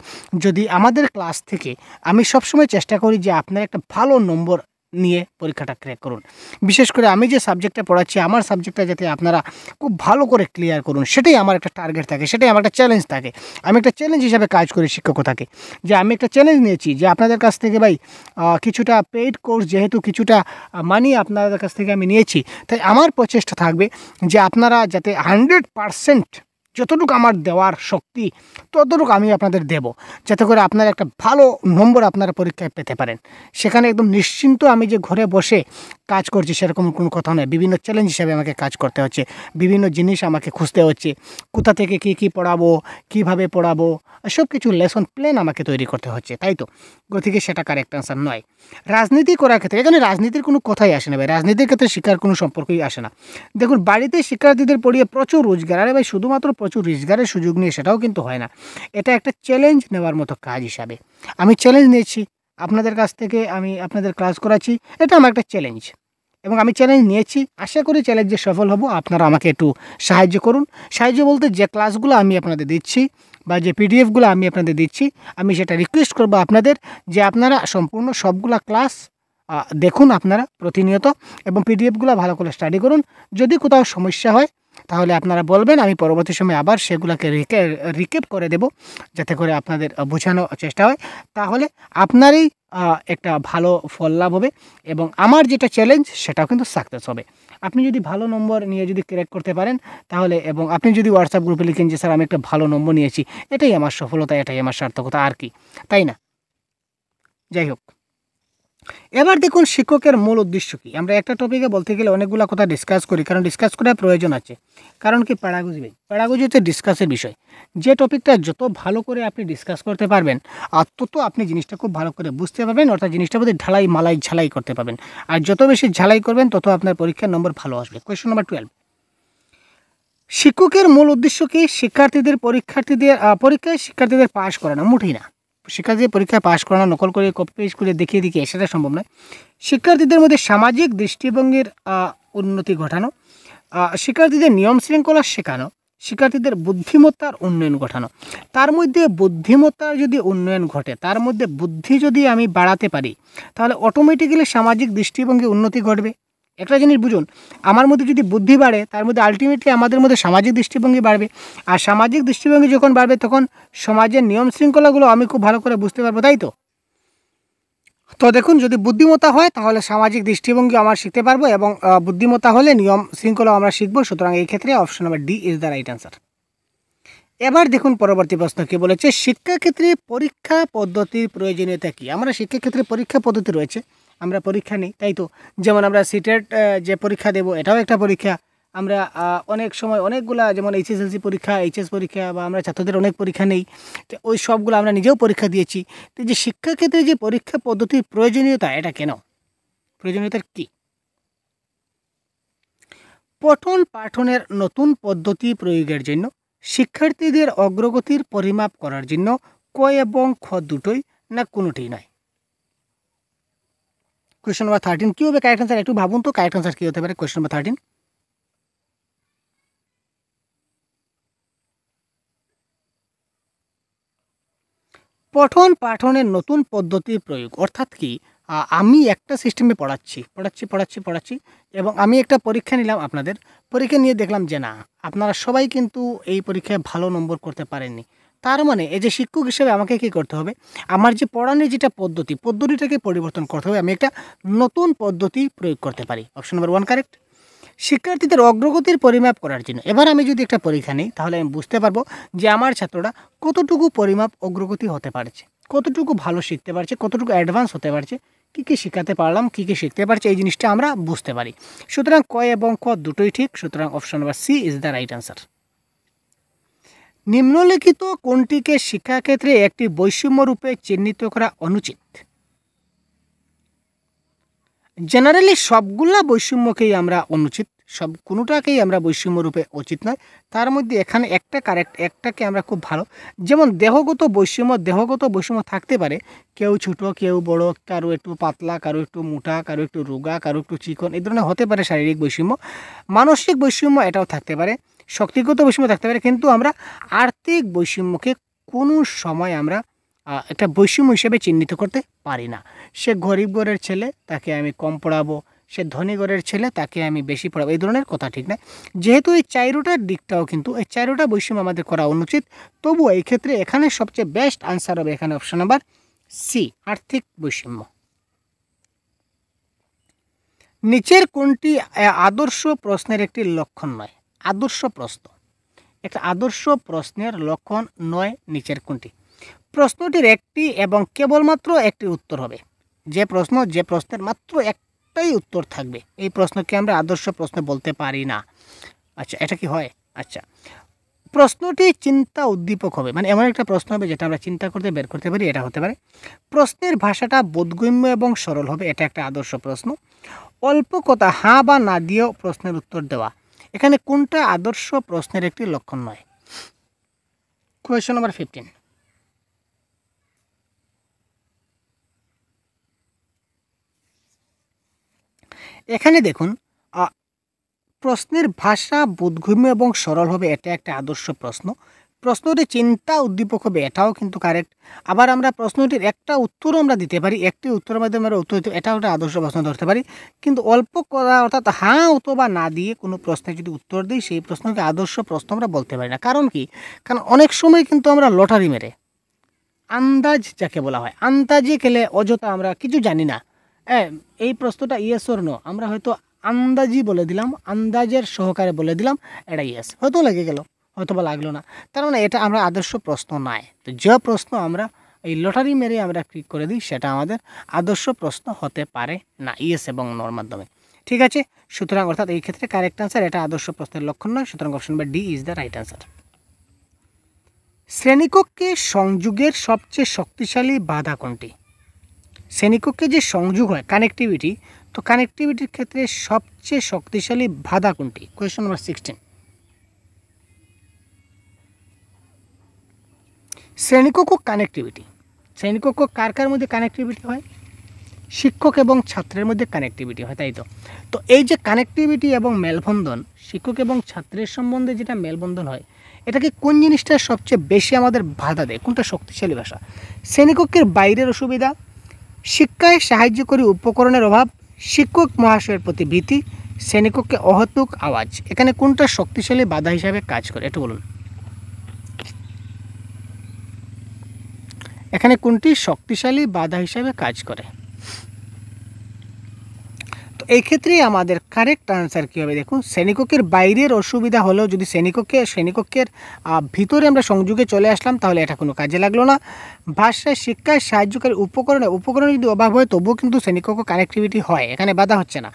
যদি আমাদের ক্লাস থেকে, আমি সবসময় চেষ্টা করি যে আপনারা একটা ভালো নম্বর নিয়ে পরীক্ষাটা ক্র্যাক করুন। বিশেষ করে আমি যে সাবজেক্টটা পড়াচ্ছি, আমার সাবজেক্টটা যাতে আপনারা খুব ভালো করে ক্লিয়ার করুন, সেটাই আমার একটা টার্গেট থাকে, সেটাই আমার একটা চ্যালেঞ্জ থাকে। আমি একটা চ্যালেঞ্জ হিসাবে কাজ করি শিক্ষকতাকে, যে আমি একটা চ্যালেঞ্জ নিয়েছি যে আপনাদের কাছ থেকে ভাই কিছুটা পেইড কোর্স, যেহেতু কিছুটা মানি আপনাদের কাছ থেকে আমি নিয়েছি, তাই আমার প্রচেষ্টা থাকবে যে আপনারা যাতে 100% যতটুকু আমার দেওয়ার শক্তি ততটুকু আমি আপনাদের দেব, যাতে করে আপনারা একটা ভালো নম্বর আপনারা পরীক্ষায় পেতে পারেন। সেখানে একদম নিশ্চিন্ত আমি যে ঘরে বসে কাজ করছি সেরকম কোনো কথা নয়। বিভিন্ন চ্যালেঞ্জ হিসাবে আমাকে কাজ করতে হচ্ছে, বিভিন্ন জিনিস আমাকে খুঁজতে হচ্ছে, কোথা থেকে কী পড়াবো, কীভাবে পড়াবো, সব কিছু লেসন প্ল্যান আমাকে তৈরি করতে হচ্ছে, তাই তো? গতিকে সেটা কারেক্ট অ্যান্সার নয়। রাজনীতি করার ক্ষেত্রে, এখানে রাজনীতির কোনো কথাই আসে না ভাই, রাজনীতির ক্ষেত্রে শিক্ষার কোনো সম্পর্কই আসে না। দেখুন, বাড়িতে শিক্ষার্থীদের পড়িয়ে প্রচুর রোজগার, আরে ভাই শুধুমাত্র প্রচুর রোজগারের সুযোগ নিয়ে সেটাও কিন্তু হয় না। এটা একটা চ্যালেঞ্জ নেওয়ার মতো কাজ হিসাবে আমি চ্যালেঞ্জ নিয়েছি, আপনাদের কাছ থেকে আমি আপনাদের ক্লাস করাচ্ছি, এটা আমার একটা চ্যালেঞ্জ এবং আমি চ্যালেঞ্জ নিয়েছি। আশা করি চ্যালেঞ্জে সফল হব। আপনারা আমাকে একটু সাহায্য করুন। সাহায্য বলতে যে ক্লাসগুলো আমি আপনাদের দিচ্ছি বা যে পিডিএফগুলো আমি আপনাদের দিচ্ছি, আমি সেটা রিকোয়েস্ট করব আপনাদের যে আপনারা সম্পূর্ণ সবগুলা ক্লাস দেখুন আপনারা প্রতিনিয়ত, এবং পিডিএফগুলো ভালো করে স্টাডি করুন। যদি কোথাও সমস্যা হয় তাহলে আপনারা বলবেন, আমি পরবর্তী সময়ে আবার সেগুলোকে রিক্যাপ করে দেব, যাতে করে আপনাদের বোঝানোর চেষ্টা হয়। তাহলে আপনারই একটা ভালো ফল লাভ হবে এবং আমার যেটা চ্যালেঞ্জ সেটাও কিন্তু সাকসেস হবে। আপনি যদি ভালো নম্বর নিয়ে যদি ক্র্যাক করতে পারেন তাহলে, এবং আপনি যদি হোয়াটসঅ্যাপ গ্রুপে লিখেন যে স্যার আমি একটা ভালো নম্বর নিয়েছি, এটাই আমার সফলতা, এটাই আমার সার্থকতা, আর কি, তাই না? যাই হোক, এবার দেখুন শিক্ষকের মূল উদ্দেশ্য কী। আমরা একটা টপিকে বলতে গেলে অনেকগুলো কথা ডিসকাস করি, কারণ ডিসকাস করার প্রয়োজন আছে। কারণ কি, প্যাডাগজি ভাই, প্যাডাগজি হচ্ছে ডিসকাসের বিষয়। যে টপিকটা যত ভালো করে আপনি ডিসকাস করতে পারবেন, আর তত আপনি জিনিসটা খুব ভালো করে বুঝতে পারবেন, অর্থাৎ জিনিসটা বোধহয় ঢালাই মালাই ঝালাই করতে পারবেন। আর যত বেশি ঝালাই করবেন তত আপনার পরীক্ষার নম্বর ভালো আসবে। Question number 12। শিক্ষকের মূল উদ্দেশ্য কি? পরীক্ষায় শিক্ষার্থীদের পাশ করানো, মোটেই না। শিক্ষার্থীদের পরীক্ষায় পাশ করানো, নকল করে কপি পেস্ট করে দেখিয়ে সেটা সম্ভব নয়। শিক্ষার্থীদের মধ্যে সামাজিক দৃষ্টিভঙ্গির উন্নতি ঘটানো, শিক্ষার্থীদের নিয়ম শৃঙ্খলা শেখানো, শিক্ষার্থীদের বুদ্ধিমত্তার উন্নয়ন ঘটানো। তার মধ্যে বুদ্ধিমত্তার যদি উন্নয়ন ঘটে, তার মধ্যে বুদ্ধি যদি আমি বাড়াতে পারি, তাহলে অটোমেটিক্যালি সামাজিক দৃষ্টিভঙ্গি উন্নতি ঘটবে। একটা জিনিস বুঝুন, আমার মধ্যে যদি বুদ্ধি বাড়ে, তার মধ্যে আলটিমেটলি আমাদের মধ্যে সামাজিক দৃষ্টিভঙ্গি বাড়বে। আর সামাজিক দৃষ্টিভঙ্গি যখন বাড়বে, তখন সমাজের নিয়ম শৃঙ্খলাগুলো আমি খুব ভালো করে বুঝতে পারবো, তাই তো? তো দেখুন, যদি বুদ্ধিমত্তা হয় তাহলে সামাজিক দৃষ্টিভঙ্গি আমরা শিখতে পারবো, এবং বুদ্ধিমত্তা হলে নিয়ম শৃঙ্খলা আমরা শিখবো। সুতরাং এই ক্ষেত্রে option number D is the right answer. এবার দেখুন পরবর্তী প্রশ্ন কী বলেছে, শিক্ষাক্ষেত্রে পরীক্ষা পদ্ধতির প্রয়োজনীয়তা কী। আমরা শিক্ষাক্ষেত্রে পরীক্ষা পদ্ধতি রয়েছে, আমরা পরীক্ষা নিই, তাই তো? যেমন আমরা সিটেট যে পরীক্ষা দেব, এটাও একটা পরীক্ষা। আমরা অনেক সময় অনেকগুলা, যেমন এইচএসএলসি পরীক্ষা, এইচএস পরীক্ষা, বা আমরা ছাত্রদের অনেক পরীক্ষা নেই, তো ওই সবগুলো আমরা নিজেও পরীক্ষা দিয়েছি। তো যে শিক্ষাক্ষেত্রে যে পরীক্ষা পদ্ধতির প্রয়োজনীয়তা, এটা কেন, প্রয়োজনীয়তার কী? পঠন পাঠনের নতুন পদ্ধতি প্রয়োগের জন্য শিক্ষার্থীদের অগ্রগতির পরিমাপ করার জন্য ক এবং খ দুটোই না কোনোটিই নয়? কোয়েশ্চন নাম্বার 13 কী হবে কারেক্ট আনসার? একটু ভাবুন তো কারেক্ট আনসার কী হতে পারে কোয়েশ্চন নাম্বার 13। পঠন পাঠনের নতুন পদ্ধতির প্রয়োগ অর্থাৎ কি, আমি একটা সিস্টেমে পড়াচ্ছি এবং আমি একটা পরীক্ষা নিলাম, আপনাদের পরীক্ষা নিয়ে দেখলাম যে না, আপনারা সবাই কিন্তু এই পরীক্ষায় ভালো নম্বর করতে পারেননি। তার মানে এই যে শিক্ষক হিসেবে আমাকে কী করতে হবে, আমার যে পড়ানোর যেটা পদ্ধতিটাকে পরিবর্তন করতে হবে, আমি একটা নতুন পদ্ধতি প্রয়োগ করতে পারি। Option number 1 correct. শিক্ষার্থীদের অগ্রগতির পরিমাপ করার জন্য এবার আমি যদি একটা পরীক্ষা নিই তাহলে আমি বুঝতে পারবো যে আমার ছাত্ররা কতটুকু পরিমাপ অগ্রগতি হতে পারছে, কতটুকু ভালো শিখতে পারছে, কতটুকু অ্যাডভান্স হতে পারছে, কী কী শেখাতে পারলাম, কী কী শিখতে পারছে, এই জিনিসটা আমরা বুঝতে পারি। সুতরাং ক এবং খ দুটোই ঠিক, সুতরাং option number C is the right answer. নিম্নলিখিত কোনটিকে শিক্ষাক্ষেত্রে একটি বৈষম্য রূপে চিহ্নিত করা অনুচিত? জেনারেলি সবগুলা বৈষম্যকেই আমরা অনুচিত, সব কোনোটাকেই আমরা বৈষম্য রূপে উচিত নয়। তার মধ্যে এখানে একটা কারেক্ট, একটাকে আমরা খুব ভালো, যেমন দেহগত বৈষম্য থাকতে পারে, কেউ ছোট কেউ বড়, কারো একটু পাতলা, কারো একটু মোটা, কারো একটু রোগা, কারো একটু চিকন, এই ধরনের হতে পারে শারীরিক বৈষম্য। মানসিক বৈষম্য এটাও থাকতে পারে, শক্তিগত বৈষম্য থাকতে পারে, কিন্তু আমরা আর্থিক বৈষম্যকে কোনো সময় আমরা একটা বৈষম্য হিসেবে চিহ্নিত করতে পারি না। সে গরিব ঘরের ছেলে, তাকে আমি কম পড়াবো, সে ধনী ঘরের ছেলে, তাকে আমি বেশি পড়াবো, এই ধরনের কথা ঠিক না। যেহেতু এই চাইরোটার দিকটাও কিন্তু, এই চাইরোটা বৈষম্য আমাদের করা অনুচিত, তবুও এই ক্ষেত্রে এখানে সবচেয়ে বেস্ট আনসার হবে এখানে অপশন নাম্বার সি, আর্থিক বৈষম্য। নিচের কোনটি আদর্শ প্রশ্নের একটি লক্ষণ নয়? আদর্শ প্রশ্ন, একটা আদর্শ প্রশ্নের লক্ষণ নয় নিচের কোনটি? প্রশ্নটির একটি এবং কেবলমাত্র একটি উত্তর হবে। যে প্রশ্নের মাত্র একটাই উত্তর থাকবে, এই প্রশ্নকে আমরা আদর্শ প্রশ্ন বলতে পারি না। আচ্ছা, এটা কি হয়? আচ্ছা, প্রশ্নটি চিন্তা উদ্দীপক হবে, মানে এমন একটা প্রশ্ন হবে যেটা আমরা চিন্তা করতে বের করতে পারি, এটা হতে পারে। প্রশ্নের ভাষাটা বোধগম্য এবং সরল হবে, এটা একটা আদর্শ প্রশ্ন। অল্প কথা হ্যাঁ বা না দিয়েও প্রশ্নের উত্তর দেওয়া, এখানে কোনটা আদর্শ প্রশ্নের একটি লক্ষণ নয়? Question number 15। এখানে দেখুন, প্রশ্নের ভাষা বোধগম্য এবং সরল হবে, এটা একটা আদর্শ প্রশ্ন। প্রশ্নটি চিন্তা উদ্দীপক হবে, এটাও কিন্তু কারেক্ট। আবার আমরা প্রশ্নটির একটা উত্তরও আমরা দিতে পারি, একটি উত্তরের মাধ্যমে আমরা উত্তর দিতে, এটাও একটা আদর্শ প্রশ্ন ধরতে পারি। কিন্তু অল্প করা অর্থাৎ হ্যাঁ অথবা না দিয়ে কোনো প্রশ্নে যদি উত্তর দিই, সেই প্রশ্নকে আদর্শ প্রশ্ন আমরা বলতে পারি না। কারণ কি? কারণ অনেক সময় কিন্তু আমরা লটারি মেরে, আন্দাজ যাকে বলা হয়, আন্দাজে খেলে, অযথা আমরা কিছু জানি না, এই প্রশ্নটা ইয়েস অর নো, আমরা হয়তো আন্দাজি বলে দিলাম, আন্দাজের সহকারে বলে দিলাম এটা ইয়েস, হয়তো লেগে গেল, হয়তো বা লাগলো না, তার মানে এটা আমরা আদর্শ প্রশ্ন নয়। তো যে প্রশ্ন আমরা এই লটারি মেরে আমরা ক্লিক করে দিই, সেটা আমাদের আদর্শ প্রশ্ন হতে পারে না, ইয়েস এবং নোর মাধ্যমে। ঠিক আছে, সুতরাং অর্থাৎ এই ক্ষেত্রে কারেক্ট আনসার, এটা আদর্শ প্রশ্নের লক্ষণ নয়, সুতরাং option number D is the right answer. শ্রেণীকক্ষে সংযোগের সবচেয়ে শক্তিশালী বাধা কোনটি? শ্রেণীকক্ষে যে সংযোগ হয়, কানেক্টিভিটি, তো কানেক্টিভিটির ক্ষেত্রে সবচেয়ে শক্তিশালী বাধা কোনটি? Question number 16। শ্রেণীকক্ষ কানেক্টিভিটি, শ্রেণীকক্ষ কার কার মধ্যে কানেক্টিভিটি হয়? শিক্ষক এবং ছাত্রের মধ্যে কানেক্টিভিটি হয়, তাই তো। তো এই যে কানেক্টিভিটি এবং মেলবন্ধন, শিক্ষক এবং ছাত্রের সম্বন্ধে যেটা মেলবন্ধন হয়, এটাকে কোন জিনিসটা সবচেয়ে বেশি আমাদের বাধা দেয়, কোনটা শক্তিশালী ভাষা? শ্রেণীকক্ষের বাইরের অসুবিধা, শিক্ষায় সাহায্যকারী উপকরণের অভাব, শিক্ষক মহাশয়ের প্রতি ভীতি, শ্রেণীকক্ষে অহেতুক আওয়াজ, এখানে কোনটা শক্তিশালী বাধা হিসাবে কাজ করে একটু বলুন। এখানে কোনটি শক্তিশালী বাধা হিসাবে কাজ করে? তো এই ক্ষেত্রে আমাদের কারেক্ট আনসার কী হবে? দেখুন, শ্রেণীকক্ষের বাইরের অসুবিধা হলেও যদি শ্রেণীকক্ষের ভিতরে আমরা সংযোগে চলে আসলাম, তাহলে এটা কোনো কাজে লাগলো না। ভাষায় শিক্ষায় সাহায্যকারী উপকরণের যদি অভাব হয়, তবুও কিন্তু শ্রেণীকক্ষ কানেক্টিভিটি হয়, এখানে বাধা হচ্ছে না।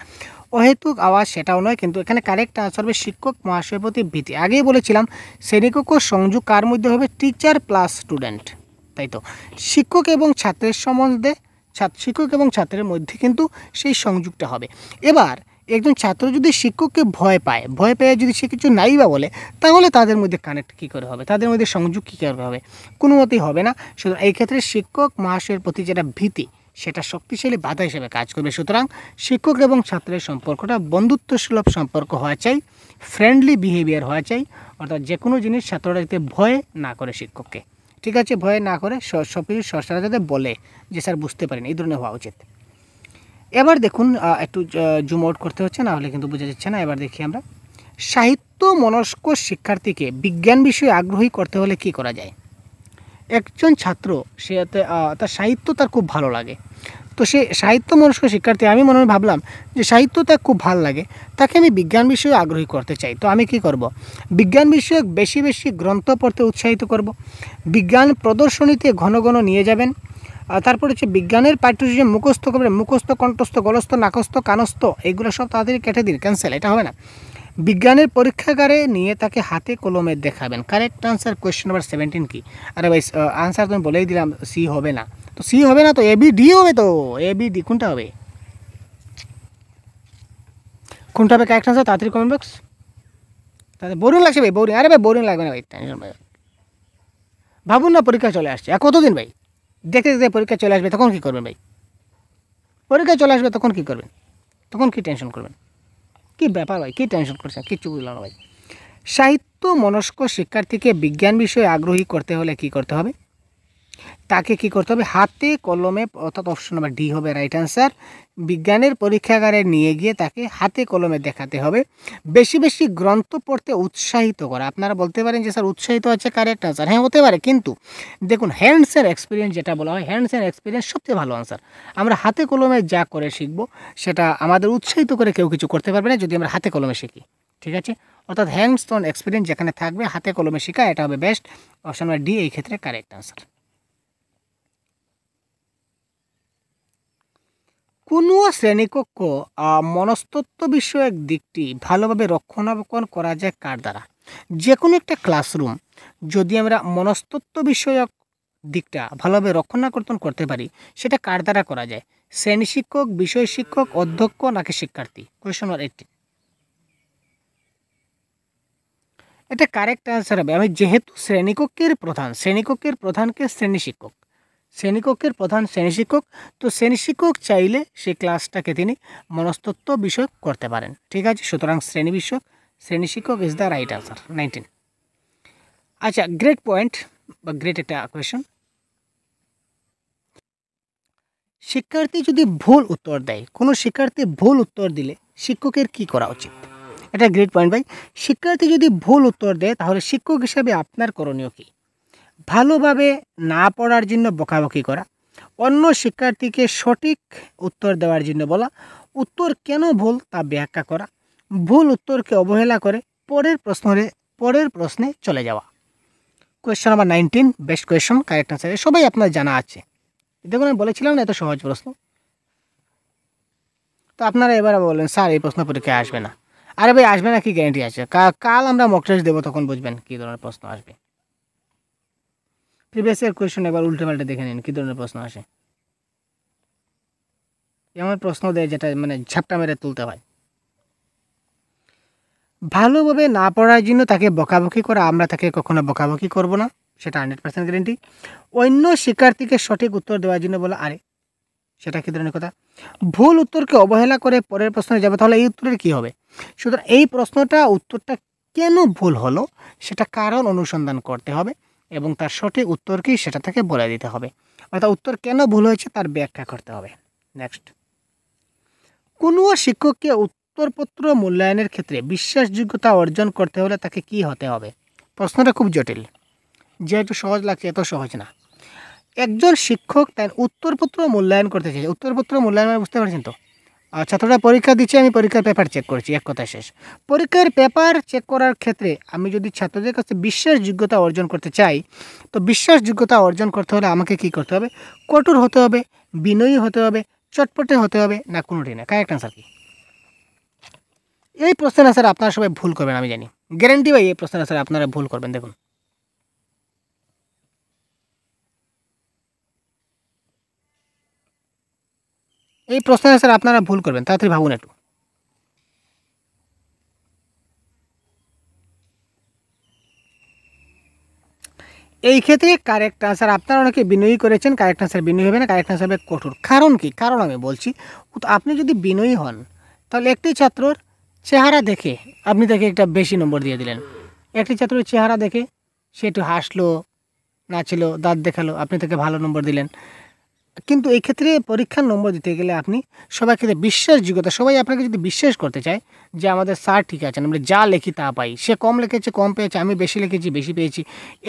অহেতুক আওয়াজ, সেটাও নয়, কিন্তু এখানে কারেক্ট আনসার হবে শিক্ষক মহাশয়ের প্রতি ভীতি। আগেই বলেছিলাম শ্রেণীকক্ষ সংযোগ কার মধ্যে হবে? টিচার প্লাস স্টুডেন্ট, তাই তো। শিক্ষক এবং ছাত্রের সম্বন্ধে, শিক্ষক এবং ছাত্রের মধ্যে কিন্তু সেই সংযোগটা হবে। এবার একজন ছাত্র যদি শিক্ষককে ভয় পেয়ে যদি সে কিছু নাই বা বলে, তাহলে তাদের মধ্যে কানেক্ট কী করে হবে, তাদের মধ্যে সংযোগ কী করে হবে, কোনো মতেই হবে না। সুতরাং এই ক্ষেত্রে শিক্ষক মহাশয়ের প্রতি যেটা ভীতি, সেটা শক্তিশালী বাধা হিসেবে কাজ করবে। সুতরাং শিক্ষক এবং ছাত্রের সম্পর্কটা বন্ধুত্বসুলভ সম্পর্ক হওয়া চাই, ফ্রেন্ডলি বিহেভিয়ার হওয়া চাই, অর্থাৎ যে কোনো জিনিস ছাত্ররা যাতে ভয় না করে শিক্ষককে, ঠিক আছে, ভয় না করে সব কিছু সরসারা যাতে বলে যে স্যার বুঝতে পারেন, এই ধরনের হওয়া উচিত। এবার দেখুন, একটু জুম আউট করতে হচ্ছে, না হলে কিন্তু বোঝা যাচ্ছে না। এবার দেখি আমরা, সাহিত্য মনস্ক শিক্ষার্থীকে বিজ্ঞান বিষয়ে আগ্রহী করতে হলে কি করা যায়। একজন ছাত্র সে তার সাহিত্য তার খুব ভালো লাগে, তো সে সাহিত্য মনস্ক শিক্ষার্থী, আমি মনে ভাবলাম যে সাহিত্য তার খুব ভালো লাগে, তাকে আমি বিজ্ঞান বিষয়ে আগ্রহী করতে চাই। তো আমি কি করব, বিজ্ঞান বিষয়ক বেশি বেশি গ্রন্থ পড়তে উৎসাহিত করব, বিজ্ঞান প্রদর্শনীতে ঘন ঘন নিয়ে যাবেন, তারপর হচ্ছে বিজ্ঞানের পাঠ্যসূচি মুখস্থ করবেন, মুখস্থ, কণ্ঠস্থ, গলস্থ, নাকস্থ, কানস্থ, এগুলো সব তাড়াতাড়ি কেটে দিন, ক্যান্সেল, এটা হবে না। বিজ্ঞানের পরীক্ষাগারে নিয়ে তাকে হাতে কলমে দেখাবেন। কারেক্ট আনসার কোয়েশ্চেন নাম্বার 17 কি? আরে ভাই আনসার তুমি বলেই দিলাম, সি হবে না, তো সি হবে না, তো এ বি ডি হবে, তো এ বি ডি কোনটা হবে, কোনটা হবে কারেক্ট আনসার? তাড়াতাড়ি কমেন্ট বক্স। তাহলে বোরিং লাগছে ভাই, বোরিং, আরে ভাই বোরিং লাগবে না ভাই, টেনশন ভাই। ভাবুন না, পরীক্ষা চলে আসছে, আর কতদিন ভাই, দেখতে দেখতে পরীক্ষা চলে আসবে, তখন কী করবেন ভাই? পরীক্ষা চলে আসবে তখন কী করবেন? তখন কী টেনশন করবেন? কী ব্যাপার ভাই, কী টেনশন করছেন, কিচ্ছু বুঝলাম না ভাই। সাহিত্য মনস্ক শিক্ষার্থীকে বিজ্ঞান বিষয়ে আগ্রহী করতে হলে কি করতে হবে, তাকে কি করতে হবে, হাতে কলমে, অর্থাৎ অপশন নাম্বার ডি হবে রাইট অ্যান্সার। বিজ্ঞানের পরীক্ষাগারে নিয়ে গিয়ে তাকে হাতে কলমে দেখাতে হবে, বেশি বেশি গ্রন্থ পড়তে উৎসাহিত করা। আপনারা বলতে পারেন যে স্যার উৎসাহিত আছে কারেক্ট আনসার, হ্যাঁ হতে পারে, কিন্তু দেখুন হ্যান্ডস অ্যান্ড এক্সপিরিয়েন্স যেটা বলা হয়, হ্যান্ডস অ্যান্ড এক্সপিরিয়েন্স সবচেয়ে ভালো আনসার। আমরা হাতে কলমে যা করে শিখব, সেটা আমাদের উৎসাহিত করে কেউ কিছু করতে পারবে না যদি আমরা হাতে কলমে শিখি, ঠিক আছে। অর্থাৎ হ্যান্ডস অন এক্সপিরিয়েন্স যেখানে থাকবে, হাতে কলমে শেখা, এটা হবে বেস্ট। অপশন নাম্বার ডি এই ক্ষেত্রে কারেক্ট আনসার। কোনো শ্রেণীকক্ষ মনস্তত্ত্ব বিষয়ক দিকটি ভালোভাবে রক্ষণাবেক্ষণ করা যায় কার দ্বারা? যে কোনো একটা ক্লাসরুম যদি আমরা মনস্তত্ত্ব বিষয়ক দিকটা ভালোভাবে রক্ষণাবেক্ষণ করতে পারি, সেটা কার দ্বারা করা যায়? শ্রেণী শিক্ষক, বিষয় শিক্ষক, অধ্যক্ষ নাকি শিক্ষার্থী? কোয়েশ্চন নাম্বার 18, এটা কারেক্ট আনসার হবে। আমি যেহেতু শ্রেণীকক্ষের প্রধানকে শ্রেণী শিক্ষক, শ্রেণীকক্ষের প্রধান শ্রেণী শিক্ষক, তো শ্রেণী শিক্ষক চাইলে সেই ক্লাসটাকে তিনি মনস্তত্ত্ব বিষয়ক করতে পারেন, ঠিক আছে। সুতরাং শ্রেণী শিক্ষক ইজ দ্য রাইট আনসার 19। আচ্ছা, গ্রেট পয়েন্ট বা গ্রেট একটা কোয়েশন। শিক্ষার্থী যদি ভুল উত্তর দেয়, কোনো শিক্ষার্থী ভুল উত্তর দিলে শিক্ষকের কি করা উচিত? এটা গ্রেট পয়েন্ট ভাই। শিক্ষার্থী যদি ভুল উত্তর দেয়, তাহলে শিক্ষক হিসাবে আপনার করণীয় কী? ভালোভাবে না পড়ার জন্য বকাবকি করা, অন্য শিক্ষার্থীকে সঠিক উত্তর দেওয়ার জন্য বলা, উত্তর কেন ভুল তা ব্যাখ্যা করা, ভুল উত্তরকে অবহেলা করে পরের প্রশ্নে চলে যাওয়া। Question number 19 best question, correct answer, সবাই আপনার জানা আছে। দেখুন আমি বলেছিলাম না এত সহজ প্রশ্ন। তো আপনারা এবার বলেন স্যার এই প্রশ্ন পরীক্ষায় আসবে না। আরে ভাই আসবে না, কি গ্যারান্টি আছে? কাল আমরা মক টেস্ট দেবো, তখন বুঝবেন কী ধরনের প্রশ্ন আসবে। প্রিভিয়াস ইয়ার কোয়েশ্চন এবার উল্টে পাল্টে দেখে নিন কী ধরনের প্রশ্ন আসে। এমন প্রশ্ন দেয় যেটা মানে ঝাপটা মেরে তুলতে হয়। ভালোভাবে না পড়ার জন্য তাকে বকাবকি করা, আমরা তাকে কখনো বকাবকি করব না, সেটা 100% গ্যারেন্টি। অন্য শিক্ষার্থীকে সঠিক উত্তর দেওয়ার জন্য বলা, আরে সেটা কী ধরনের কথা? ভুল উত্তরকে অবহেলা করে পরের প্রশ্নে যাবে, তাহলে এই উত্তরের কী হবে? সুতরাং এই উত্তরটা কেন ভুল হলো সেটা কারণ অনুসন্ধান করতে হবে এবং তার সঠিক উত্তর কী সেটা তাকে বলে দিতে হবে, অর্থাৎ উত্তর কেন ভুল হয়েছে তার ব্যাখ্যা করতে হবে। নেক্সট, কোনো শিক্ষককে উত্তরপত্র মূল্যায়নের ক্ষেত্রে বিশ্বাসযোগ্যতা অর্জন করতে হলে তাকে কি হতে হবে? প্রশ্নটা খুব জটিল, যে একটু সহজ লাগছে এত সহজ না। একজন শিক্ষক তার উত্তরপত্র মূল্যায়ন করতে চাইছে, উত্তরপত্র মূল্যায়ন মানে বুঝতে পারছেন তো? ছাত্ররা পরীক্ষা দিচ্ছে, আমি পরীক্ষার পেপার চেক করছি, এক কথা শেষ। পরীক্ষার পেপার চেক করার ক্ষেত্রে আমি যদি ছাত্রদের কাছে বিশ্বাসযোগ্যতা অর্জন করতে চাই, তো বিশ্বাসযোগ্যতা অর্জন করতে হলে আমাকে কি করতে হবে? কঠোর হতে হবে, বিনয়ী হতে হবে, চটপটে হতে হবে, না কোনোটি না? কারেক্ট আনসার কি? এই প্রশ্নের আনসার আপনারা সবাই ভুল করবেন, আমি জানি, গ্যারেন্টি ভাই এই প্রশ্নের আনসার আপনারা ভুল করবেন। দেখুন এই প্রশ্নের আনসার আপনারা ভুল করবেন, তাড়াতাড়ি ভাবুন একটু। এই ক্ষেত্রে কারেক্ট আনসার, আপনারা অনেকে বিনয়ী করেছেন, কারেক্ট আনসার বিনয়ী হবে না, কারেক্ট আনসার হবে কঠোর। কারণ কি? কারণ আমি বলছি, আপনি যদি বিনয়ী হন তাহলে একটি ছাত্রর চেহারা দেখে আপনি তাকে একটা বেশি নম্বর দিয়ে দিলেন। একটি ছাত্রের চেহারা দেখে সে একটু হাসলো, নাচলো, দাঁত দেখালো, আপনি তাকে ভালো নম্বর দিলেন। কিন্তু এই ক্ষেত্রে পরীক্ষার নম্বর দিতে গেলে আপনি সবার ক্ষেত্রে বিশ্বাসযোগ্যতা, সবাই আপনাকে যদি বিশ্বাস করতে চায় যে আমাদের স্যার ঠিক আছেন, আমরা যা লিখি তা পাই, সে কম লিখেছে কম পেয়েছে, আমি বেশি লিখেছি বেশি পেয়েছি,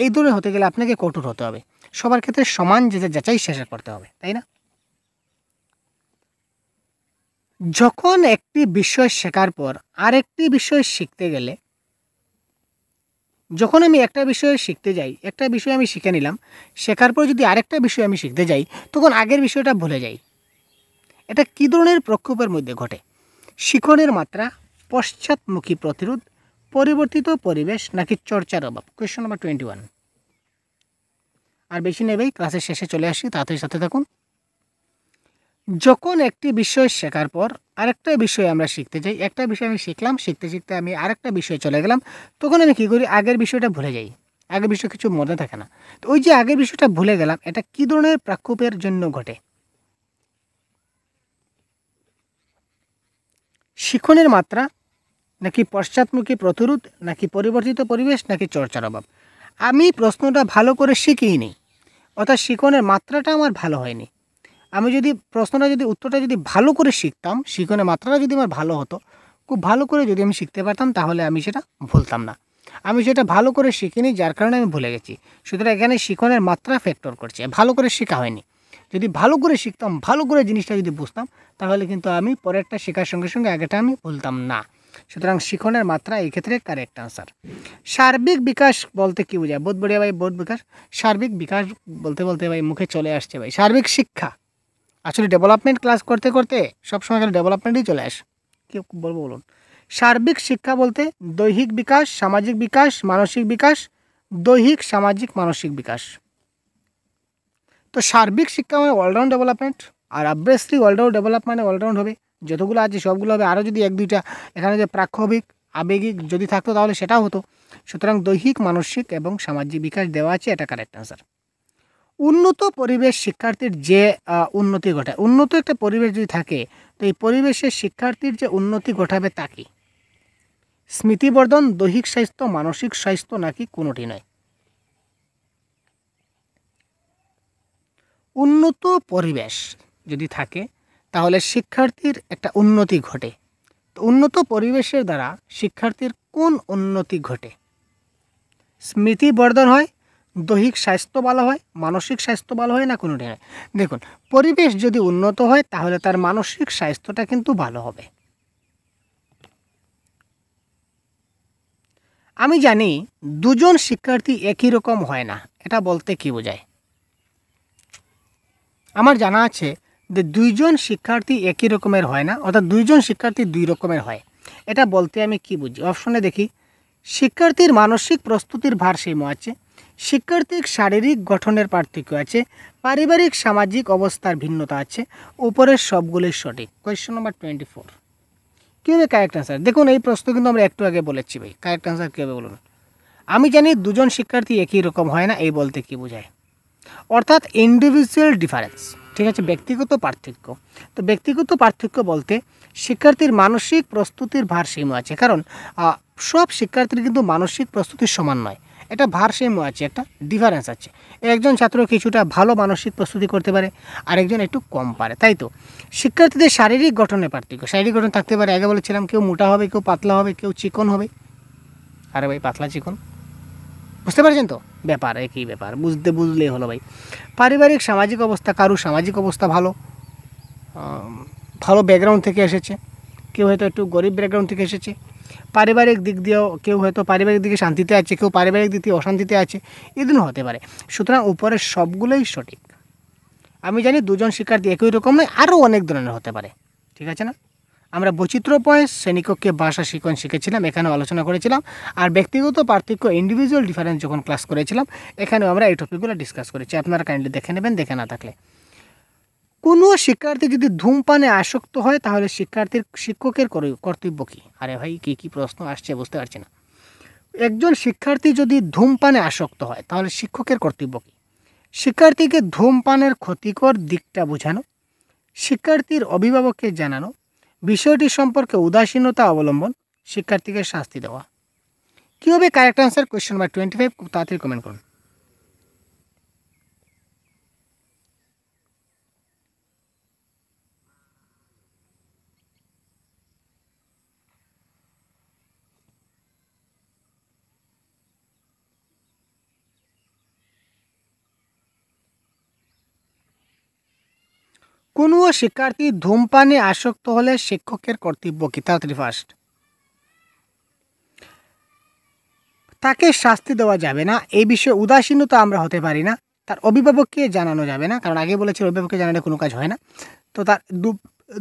এই ধরনের হতে গেলে আপনাকে কঠোর হতে হবে, সবার ক্ষেত্রে সমান যাচাই শেষা করতে হবে, তাই না? যখন একটি বিষয় শেখার পর আরেকটি বিষয় শিখতে গেলে, যখন আমি একটা বিষয় শিখতে যাই, একটা বিষয় আমি শিখে নিলাম, শেখার পর যদি আরেকটা বিষয় আমি শিখতে যাই তখন আগের বিষয়টা ভুলে যাই। এটা কী ধরনের প্রক্ষোভের মধ্যে ঘটে? শিখনের মাত্রা, পশ্চাৎমুখী প্রতিরোধ, পরিবর্তিত পরিবেশ নাকি চর্চার অভাব? Question number 21। আর বেশি নেবেই, ক্লাসের শেষে চলে আসি, তাড়াতাড়ি সাথে থাকুন। যখন একটি বিষয় শেখার পর আরেকটা বিষয় আমরা শিখতে যাই, একটা বিষয় আমি শিখলাম, শিখতে শিখতে আমি আরেকটা বিষয়ে চলে গেলাম, তখন আমি কী করি? আগের বিষয়টা ভুলে যাই, আগের বিষয় কিছু মনে থাকে না। তো ওই যে আগের বিষয়টা ভুলে গেলাম, এটা কী ধরনের প্রক্ষোভের জন্য ঘটে? শিখনের মাত্রা নাকি পশ্চাৎমুখী প্রতিরোধ নাকি পরিবর্তিত পরিবেশ নাকি চর্চার অভাব? আমি প্রশ্নটা ভালো করে শিখিনি, অর্থাৎ শিখনের মাত্রাটা আমার ভালো হয়নি। আমি যদি উত্তরটা যদি ভালো করে শিখতাম, শিখনের মাত্রাটা যদি আমার ভালো হতো, খুব ভালো করে যদি আমি শিখতে পারতাম, তাহলে আমি সেটা ভুলতাম না। আমি সেটা ভালো করে শিখিনি, যার কারণে আমি ভুলে গেছি। সুতরাং এখানে শিখনের মাত্রা ফ্যাক্টর করছে, ভালো করে শেখা হয়নি। যদি ভালো করে শিখতাম, ভালো করে জিনিসটা যদি বুঝতাম, তাহলে কিন্তু আমি পরেরটা শেখার সঙ্গে সঙ্গে আগেটা আমি ভুলতাম না। সুতরাং শিখনের মাত্রা এই ক্ষেত্রে কারেক্ট আনসার। সার্বিক বিকাশ বলতে কী বোঝায়? বহুত বড়িয়া ভাই, বহুত বিকাশ। সার্বিক বিকাশ বলতে বলতে ভাই মুখে চলে আসছে ভাই, সার্বিক শিক্ষা। আসলে ডেভেলপমেন্ট ক্লাস করতে করতে সবসময় খালি ডেভেলপমেন্টই চলে আসে, কী বলবো বলুন। সার্বিক শিক্ষা বলতে দৈহিক বিকাশ, সামাজিক বিকাশ, মানসিক বিকাশ, দৈহিক সামাজিক মানসিক বিকাশ। তো সার্বিক শিক্ষা মানে অলরাউন্ড ডেভেলপমেন্ট, আর অবভিয়াসলি অলরাউন্ড ডেভেলপমেন্ট অলরাউন্ড হবে, যতগুলো আছে সবগুলো হবে। আরও যদি এক দুইটা এখানে যে প্রাক্ষবিক আবেগিক যদি থাকতো তাহলে সেটাও হতো। সুতরাং দৈহিক, মানসিক এবং সামাজিক বিকাশ দেওয়া আছে, এটা কারেক্ট আনসার। উন্নত পরিবেশ শিক্ষার্থীর যে উন্নতি ঘটায়, উন্নত একটা পরিবেশ যদি থাকে, তো এই পরিবেশে শিক্ষার্থীর যে উন্নতি ঘটাবে তা কি? স্মৃতিবর্ধন, দৈহিক স্বাস্থ্য, মানসিক স্বাস্থ্য নাকি কোনোটি নয়? উন্নত পরিবেশ যদি থাকে তাহলে শিক্ষার্থীর একটা উন্নতি ঘটে। তো উন্নত পরিবেশের দ্বারা শিক্ষার্থীর কোন উন্নতি ঘটে? স্মৃতিবর্ধন হয়, দৈহিক স্বাস্থ্য ভালো হয়, মানসিক স্বাস্থ্য ভালো হয় না কোনোটি নয়? দেখুন, পরিবেশ যদি উন্নত হয় তাহলে তার মানসিক স্বাস্থ্যটা কিন্তু ভালো হবে। আমি জানি দুজন শিক্ষার্থী একই রকম হয় না, এটা বলতে কী বোঝায়? আমার জানা আছে যে দুইজন শিক্ষার্থী একই রকমের হয় না, অর্থাৎ দুইজন শিক্ষার্থী দুই রকমের হয়। এটা বলতে আমি কি বুঝি? অপশনে দেখি, শিক্ষার্থীর মানসিক প্রস্তুতির ভারসাম্য আছে, শিক্ষার্থীর শারীরিক গঠনের পার্থক্য আছে, পারিবারিক সামাজিক অবস্থার ভিন্নতা আছে, উপরের সবগুলোই সঠিক। Question number 24। কী হবে কারেক্ট আনসার? দেখুন, এই প্রশ্ন কিন্তু আমরা একটু আগে বলেছি ভাই, কারেক্ট আনসার কী হবে বলুন? আমি জানি দুজন শিক্ষার্থী একই রকম হয় না, এই বলতে কী বোঝায়? অর্থাৎ ইন্ডিভিজুয়াল ডিফারেন্স, ঠিক আছে, ব্যক্তিগত পার্থক্য। তো ব্যক্তিগত পার্থক্য বলতে শিক্ষার্থীর মানসিক প্রস্তুতির ভারসাম্য আছে, কারণ সব শিক্ষার্থীর কিন্তু মানসিক প্রস্তুতির সমান নয়, এটা ভারসাম্য আছে, একটা ডিফারেন্স আছে। একজন ছাত্র কিছুটা ভালো মানসিক প্রস্তুতি করতে পারে, আরেকজন একটু কম পারে, তাই তো। শিক্ষার্থীদের শারীরিক গঠনের পার্থক্য, শারীরিক গঠন থাকতে পারে, আগে বলেছিলাম কেউ মোটা হবে, কেউ পাতলা হবে, কেউ চিকন হবে। আরে ভাই, পাতলা চিকন বুঝতে পারছেন তো? ব্যাপার একই ব্যাপার, বুঝলেই হলো ভাই। পারিবারিক সামাজিক অবস্থা, কারো সামাজিক অবস্থা ভালো, ভালো ব্যাকগ্রাউন্ড থেকে এসেছে, কেউ হয়তো একটু গরিব ব্যাকগ্রাউন্ড থেকে এসেছে। পারিবারিক দিক দিয়েও কেউ হয়তো পারিবারিক দিকে শান্তিতে আছে, কেউ পারিবারিক দিক দিয়ে অশান্তিতে আছে, এদিনও হতে পারে। সুতরাং উপরের সবগুলোই সঠিক। আমি জানি দুজন শিক্ষার্থী একই রকম নয়, আরও অনেক ধরনের হতে পারে, ঠিক আছে না? আমরা বৈচিত্র্যময় শ্রেণীকক্ষে ভাষা শিখেছিলাম, এখানেও আলোচনা করেছিলাম। আর ব্যক্তিগত পার্থক্য, ইন্ডিভিজুয়াল ডিফারেন্স যখন ক্লাস করেছিলাম, এখানেও আমরা এই টপিকগুলো ডিসকাস করেছি। আপনারা কাইন্ডলি দেখে নেবেন, দেখে না থাকলে। কোনো শিক্ষার্থী যদি ধূমপানে আসক্ত হয় তাহলে শিক্ষকের কর্তব্য কী? আরে ভাই, কী প্রশ্ন আসছে বুঝতে পারছি না। একজন শিক্ষার্থী যদি ধূমপানে আসক্ত হয় তাহলে শিক্ষকের কর্তব্য কী? শিক্ষার্থীকে ধূমপানের ক্ষতিকর দিকটা বোঝানো, শিক্ষার্থীর অভিভাবককে জানানো, বিষয়টি সম্পর্কে উদাসীনতা অবলম্বন, শিক্ষার্থীকে শাস্তি দেওয়া। কী হবে কারেক্ট আনসার? কোয়েশ্চেন নাম্বার 25, খুব তাড়াতাড়ি কমেন্ট করুন। কোনো শিক্ষার্থী ধূমপানে আসক্ত হলে শিক্ষকের কর্তব্য কী? তাড়াতাড়ি ফার্স্ট। তাকে শাস্তি দেওয়া যাবে না, এই বিষয়ে উদাসীনতা আমরা হতে পারি না। তার অভিভাবককে জানানো যাবে না, কারণ আগে বলেছি অভিভাবককে জানালে কোনো কাজ হয় না। তো তার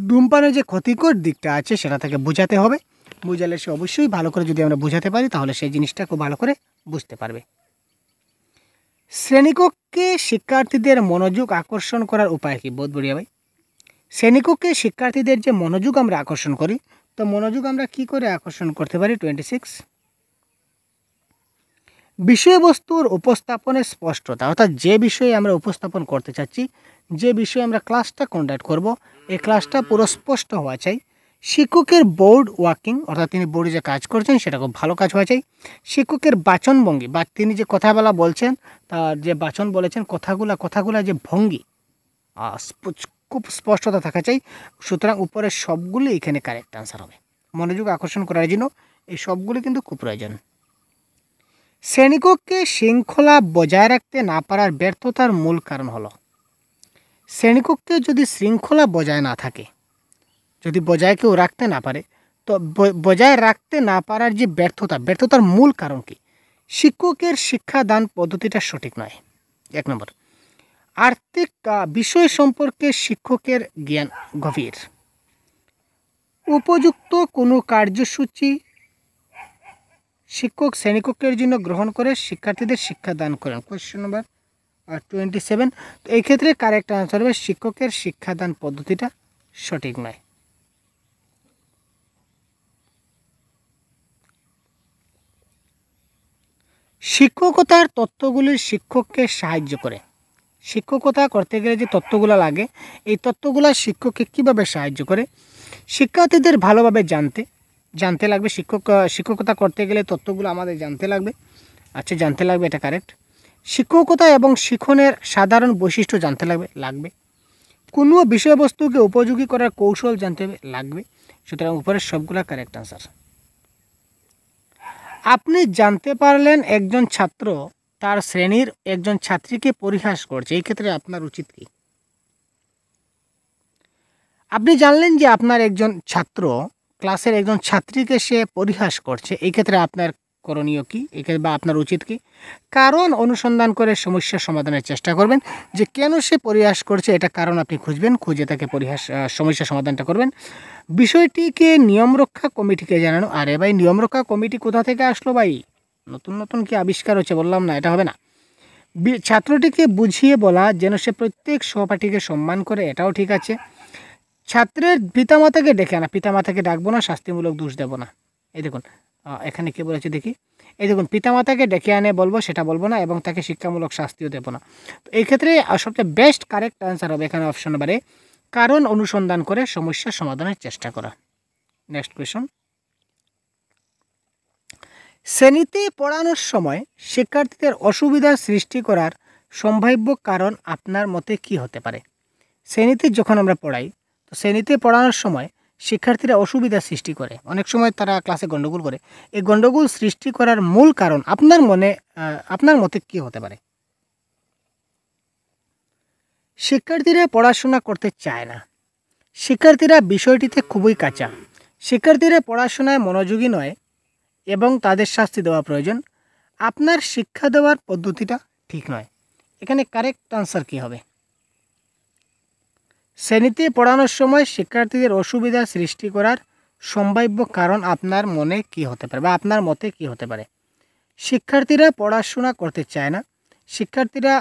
ধূমপানের যে ক্ষতিকর দিকটা আছে সেটা তাকে বোঝাতে হবে। বোঝালে সে অবশ্যই ভালো করে, যদি আমরা বোঝাতে পারি তাহলে সেই জিনিসটা খুব ভালো করে বুঝতে পারবে। শ্রেণীকক্ষে শিক্ষার্থীদের মনোযোগ আকর্ষণ করার উপায় কী? বহুত বড়িয়া ভাই। শ্রেণীকক্ষে শিক্ষার্থীদের যে মনোযোগ আমরা আকর্ষণ করি, তো মনোযোগ আমরা কি করে আকর্ষণ করতে পারি? 26, বিষয়বস্তুর উপস্থাপনের স্পষ্টতা, অর্থাৎ যে বিষয়ে আমরা উপস্থাপন করতে চাচ্ছি, যে বিষয়ে আমরা ক্লাসটা কন্ডাক্ট করব, এই ক্লাসটা পুরো স্পষ্ট হওয়া চাই। শিক্ষকের বোর্ড ওয়ার্কিং, অর্থাৎ তিনি বোর্ডে যে কাজ করছেন সেটা খুব ভালো কাজ হওয়া চাই। শিক্ষকের বাচনভঙ্গি, বা তিনি যে কথাগুলা বলছেন, তার যে বাচন বলেছেন, কথাগুলা যে ভঙ্গি, খুব স্পষ্টতা থাকা চাই। সুতরাং উপরের সবগুলি এখানে কারেক্ট আনসার হবে। মনোযোগ আকর্ষণ করার জন্য এই সবগুলি কিন্তু খুব প্রয়োজন। শ্রেণীকক্ষে শৃঙ্খলা বজায় রাখতে না পারার ব্যর্থতার মূল কারণ হলো, শ্রেণীকক্ষে যদি শৃঙ্খলা বজায় না থাকে, যদি বজায় কেউ রাখতে না পারে, তো বজায় রাখতে না পারার যে ব্যর্থতার মূল কারণ কি? শিক্ষকের শিক্ষাদান পদ্ধতিটা সঠিক নয়। 1 নম্বর, আর্থিক বিষয় সম্পর্কে শিক্ষকের জ্ঞান গভীর, উপযুক্ত কোনো কার্যসূচি শিক্ষক শ্রেণীকক্ষের জন্য গ্রহণ করে শিক্ষার্থীদের শিক্ষাদান করেন। Question number 27। তো এই ক্ষেত্রে কারেক্ট আনসার হবে শিক্ষকের শিক্ষাদান পদ্ধতিটা সঠিক নয়। শিক্ষকতার তত্ত্বগুলি শিক্ষককে সাহায্য করে। শিক্ষকতা করতে গেলে যে তত্ত্বগুলো লাগে, এই তত্ত্বগুলো শিক্ষককে কীভাবে সাহায্য করে? শিক্ষার্থীদের ভালোভাবে জানতে লাগবে। শিক্ষকতা করতে গেলে তত্ত্বগুলো আমাদের জানতে লাগবে। আচ্ছা, জানতে লাগবে, এটা কারেক্ট। শিক্ষকতা এবং শিক্ষণের সাধারণ বৈশিষ্ট্য জানতে লাগবে। কোনো বিষয়বস্তুকে উপযোগী করার কৌশল জানতে লাগবে। সুতরাং উপরের সবগুলো কারেক্ট আনসার। আপনি জানতে পারলেন একজন ছাত্র তার শ্রেণীর একজন ছাত্রীকে পরিহাস করছে, এই ক্ষেত্রে আপনার উচিত কী? আপনি জানলেন যে আপনার একজন ছাত্র ক্লাসের একজন ছাত্রীকে সে পরিহাস করছে, এই ক্ষেত্রে আপনার করণীয় কী? বা আপনার উচিত কী? কারণ অনুসন্ধান করে সমস্যা সমাধানের চেষ্টা করবেন, যে কেন সে পরিহাস করছে, এটা কারণ আপনি খুঁজবেন, খুঁজে তাকে সমস্যা সমাধানটা করবেন। বিষয়টিকে নিয়মরক্ষা কমিটিকে জানানো। আরে ভাই, নিয়মরক্ষা কমিটি কোথা থেকে আসলো ভাই? নতুন কি আবিষ্কার হচ্ছে? বললাম না, এটা হবে না। ছাত্রটিকে বুঝিয়ে বলা যেন সে প্রত্যেক সহপাঠীকে সম্মান করে, এটাও ঠিক আছে। ছাত্রের পিতামাতাকে ডেকে আনা, পিতামাতাকে ডাকবো না, শাস্তিমূলক দোষ দেব না। এই দেখুন এখানে কে বলেছে দেখি, এই দেখুন, পিতামাতাকে ডেকে আনে বলবো, সেটা বলবো না, এবং তাকে শিক্ষামূলক শাস্তিও দেবো না। তো এই ক্ষেত্রে সবচেয়ে বেস্ট কারেক্ট আনসার হবে এখানে অপশন নাম্বার এ, কারণ অনুসন্ধান করে সমস্যা সমাধানের চেষ্টা করা। নেক্সট কোয়েশন, শ্রেণীতে পড়ানোর সময় শিক্ষার্থীদের অসুবিধার সৃষ্টি করার সম্ভাব্য কারণ আপনার মতে কি হতে পারে? শ্রেণীতে যখন আমরা পড়াই, তো শ্রেণীতে পড়ানোর সময় শিক্ষার্থীরা অসুবিধা সৃষ্টি করে, অনেক সময় তারা ক্লাসে গণ্ডগোল করে। এই গণ্ডগোল সৃষ্টি করার মূল কারণ আপনার মতে কি হতে পারে? শিক্ষার্থীরা পড়াশোনা করতে চায় না, শিক্ষার্থীরা বিষয়টিতে খুবই কাঁচা, শিক্ষার্থীরা পড়াশোনায় মনোযোগী নয় এবং তাদের শাস্তি দেওয়া প্রয়োজন, আপনার শিক্ষা দেওয়ার পদ্ধতিটা ঠিক নয়। এখানে কারেক্ট আনসার কী হবে? শ্রেণীতে পড়ানোর সময় শিক্ষার্থীদের অসুবিধা সৃষ্টি করার সম্ভাব্য কারণ আপনার মনে কি হতে পারে, বা আপনার মতে কি হতে পারে? শিক্ষার্থীরা পড়াশোনা করতে চায় না, শিক্ষার্থীরা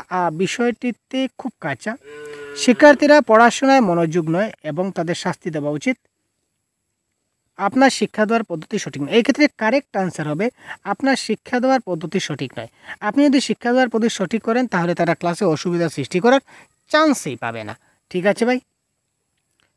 বিষয়টিতে খুব কাঁচা, শিক্ষার্থীরা পড়াশোনায় মনোযোগ নয় এবং তাদের শাস্তি দেওয়া উচিত, আপনার শিক্ষা দেওয়ার পদ্ধতি সঠিক নয়। এই ক্ষেত্রে কারেক্ট আনসার হবে আপনার শিক্ষা দেওয়ার পদ্ধতি সঠিক নয়। আপনি যদি শিক্ষা দেওয়ার পদ্ধতি সঠিক করেন তাহলে তারা ক্লাসে অসুবিধা সৃষ্টি করার চান্সই পাবে না। ঠিক আছে ভাই,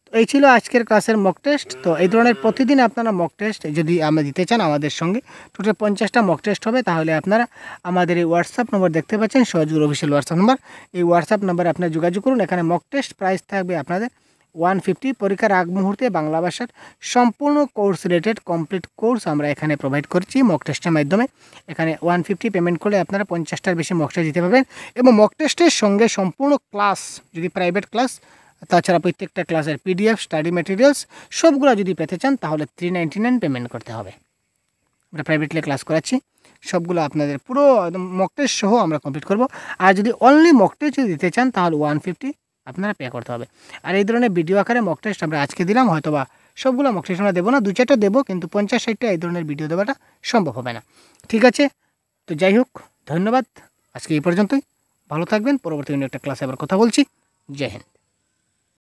তো এই ছিল আজকের ক্লাসের মক টেস্ট। তো এই ধরনের প্রতিদিন আপনারা মক টেস্ট যদি আমরা দিতে চান আমাদের সঙ্গে, টোটাল 50টা মক টেস্ট হবে। তাহলে আপনারা আমাদের এই হোয়াটসঅ্যাপ নম্বর দেখতে পাচ্ছেন, সহজগুরু অফিসিয়াল হোয়াটসঅ্যাপ নম্বর, এই হোয়াটসঅ্যাপ নাম্বারে আপনারা যোগাযোগ করুন। এখানে মক টেস্ট প্রাইস থাকবে আপনাদের 150। পরীক্ষার আগ মুহূর্তে বাংলা ভাষার সম্পূর্ণ কোর্স রিলেটেড কমপ্লিট কোর্স আমরা এখানে প্রোভাইড করছি মক টেস্টের মাধ্যমে। এখানে 150 পেমেন্ট করলে আপনারা 50টার বেশি মক টেস্ট দিতে পারবেন, এবং মক টেস্টের সঙ্গে সম্পূর্ণ ক্লাস, যদি প্রাইভেট ক্লাস, তাছাড়া প্রত্যেকটা ক্লাসের পিডিএফ, স্টাডি ম্যাটেরিয়ালস সবগুলো যদি পেতে চান তাহলে 399 পেমেন্ট করতে হবে। আমরা প্রাইভেটলি ক্লাস করাচ্ছি, সবগুলো আপনাদের পুরো একদম মক টেস্ট সহ আমরা কমপ্লিট করব। আর যদি অনলি মক টেস্ট যদি দিতে চান তাহলে 150 আপনারা পে করতে হবে। আর এই ধরনের ভিডিও আকারে মক টেস্ট আমরা আজকে দিলাম, হয়তো বা সবগুলো মক টেস্ট আমরা দেবো না, 2-4টা দেবো, কিন্তু 50-60টা এই ধরনের ভিডিও দেওয়াটা সম্ভব হবে না। ঠিক আছে, তো যাই হোক, ধন্যবাদ, আজকে এই পর্যন্তই। ভালো থাকবেন, পরবর্তী একটা ক্লাসে আবার কথা বলছি। জয় হিন্দ।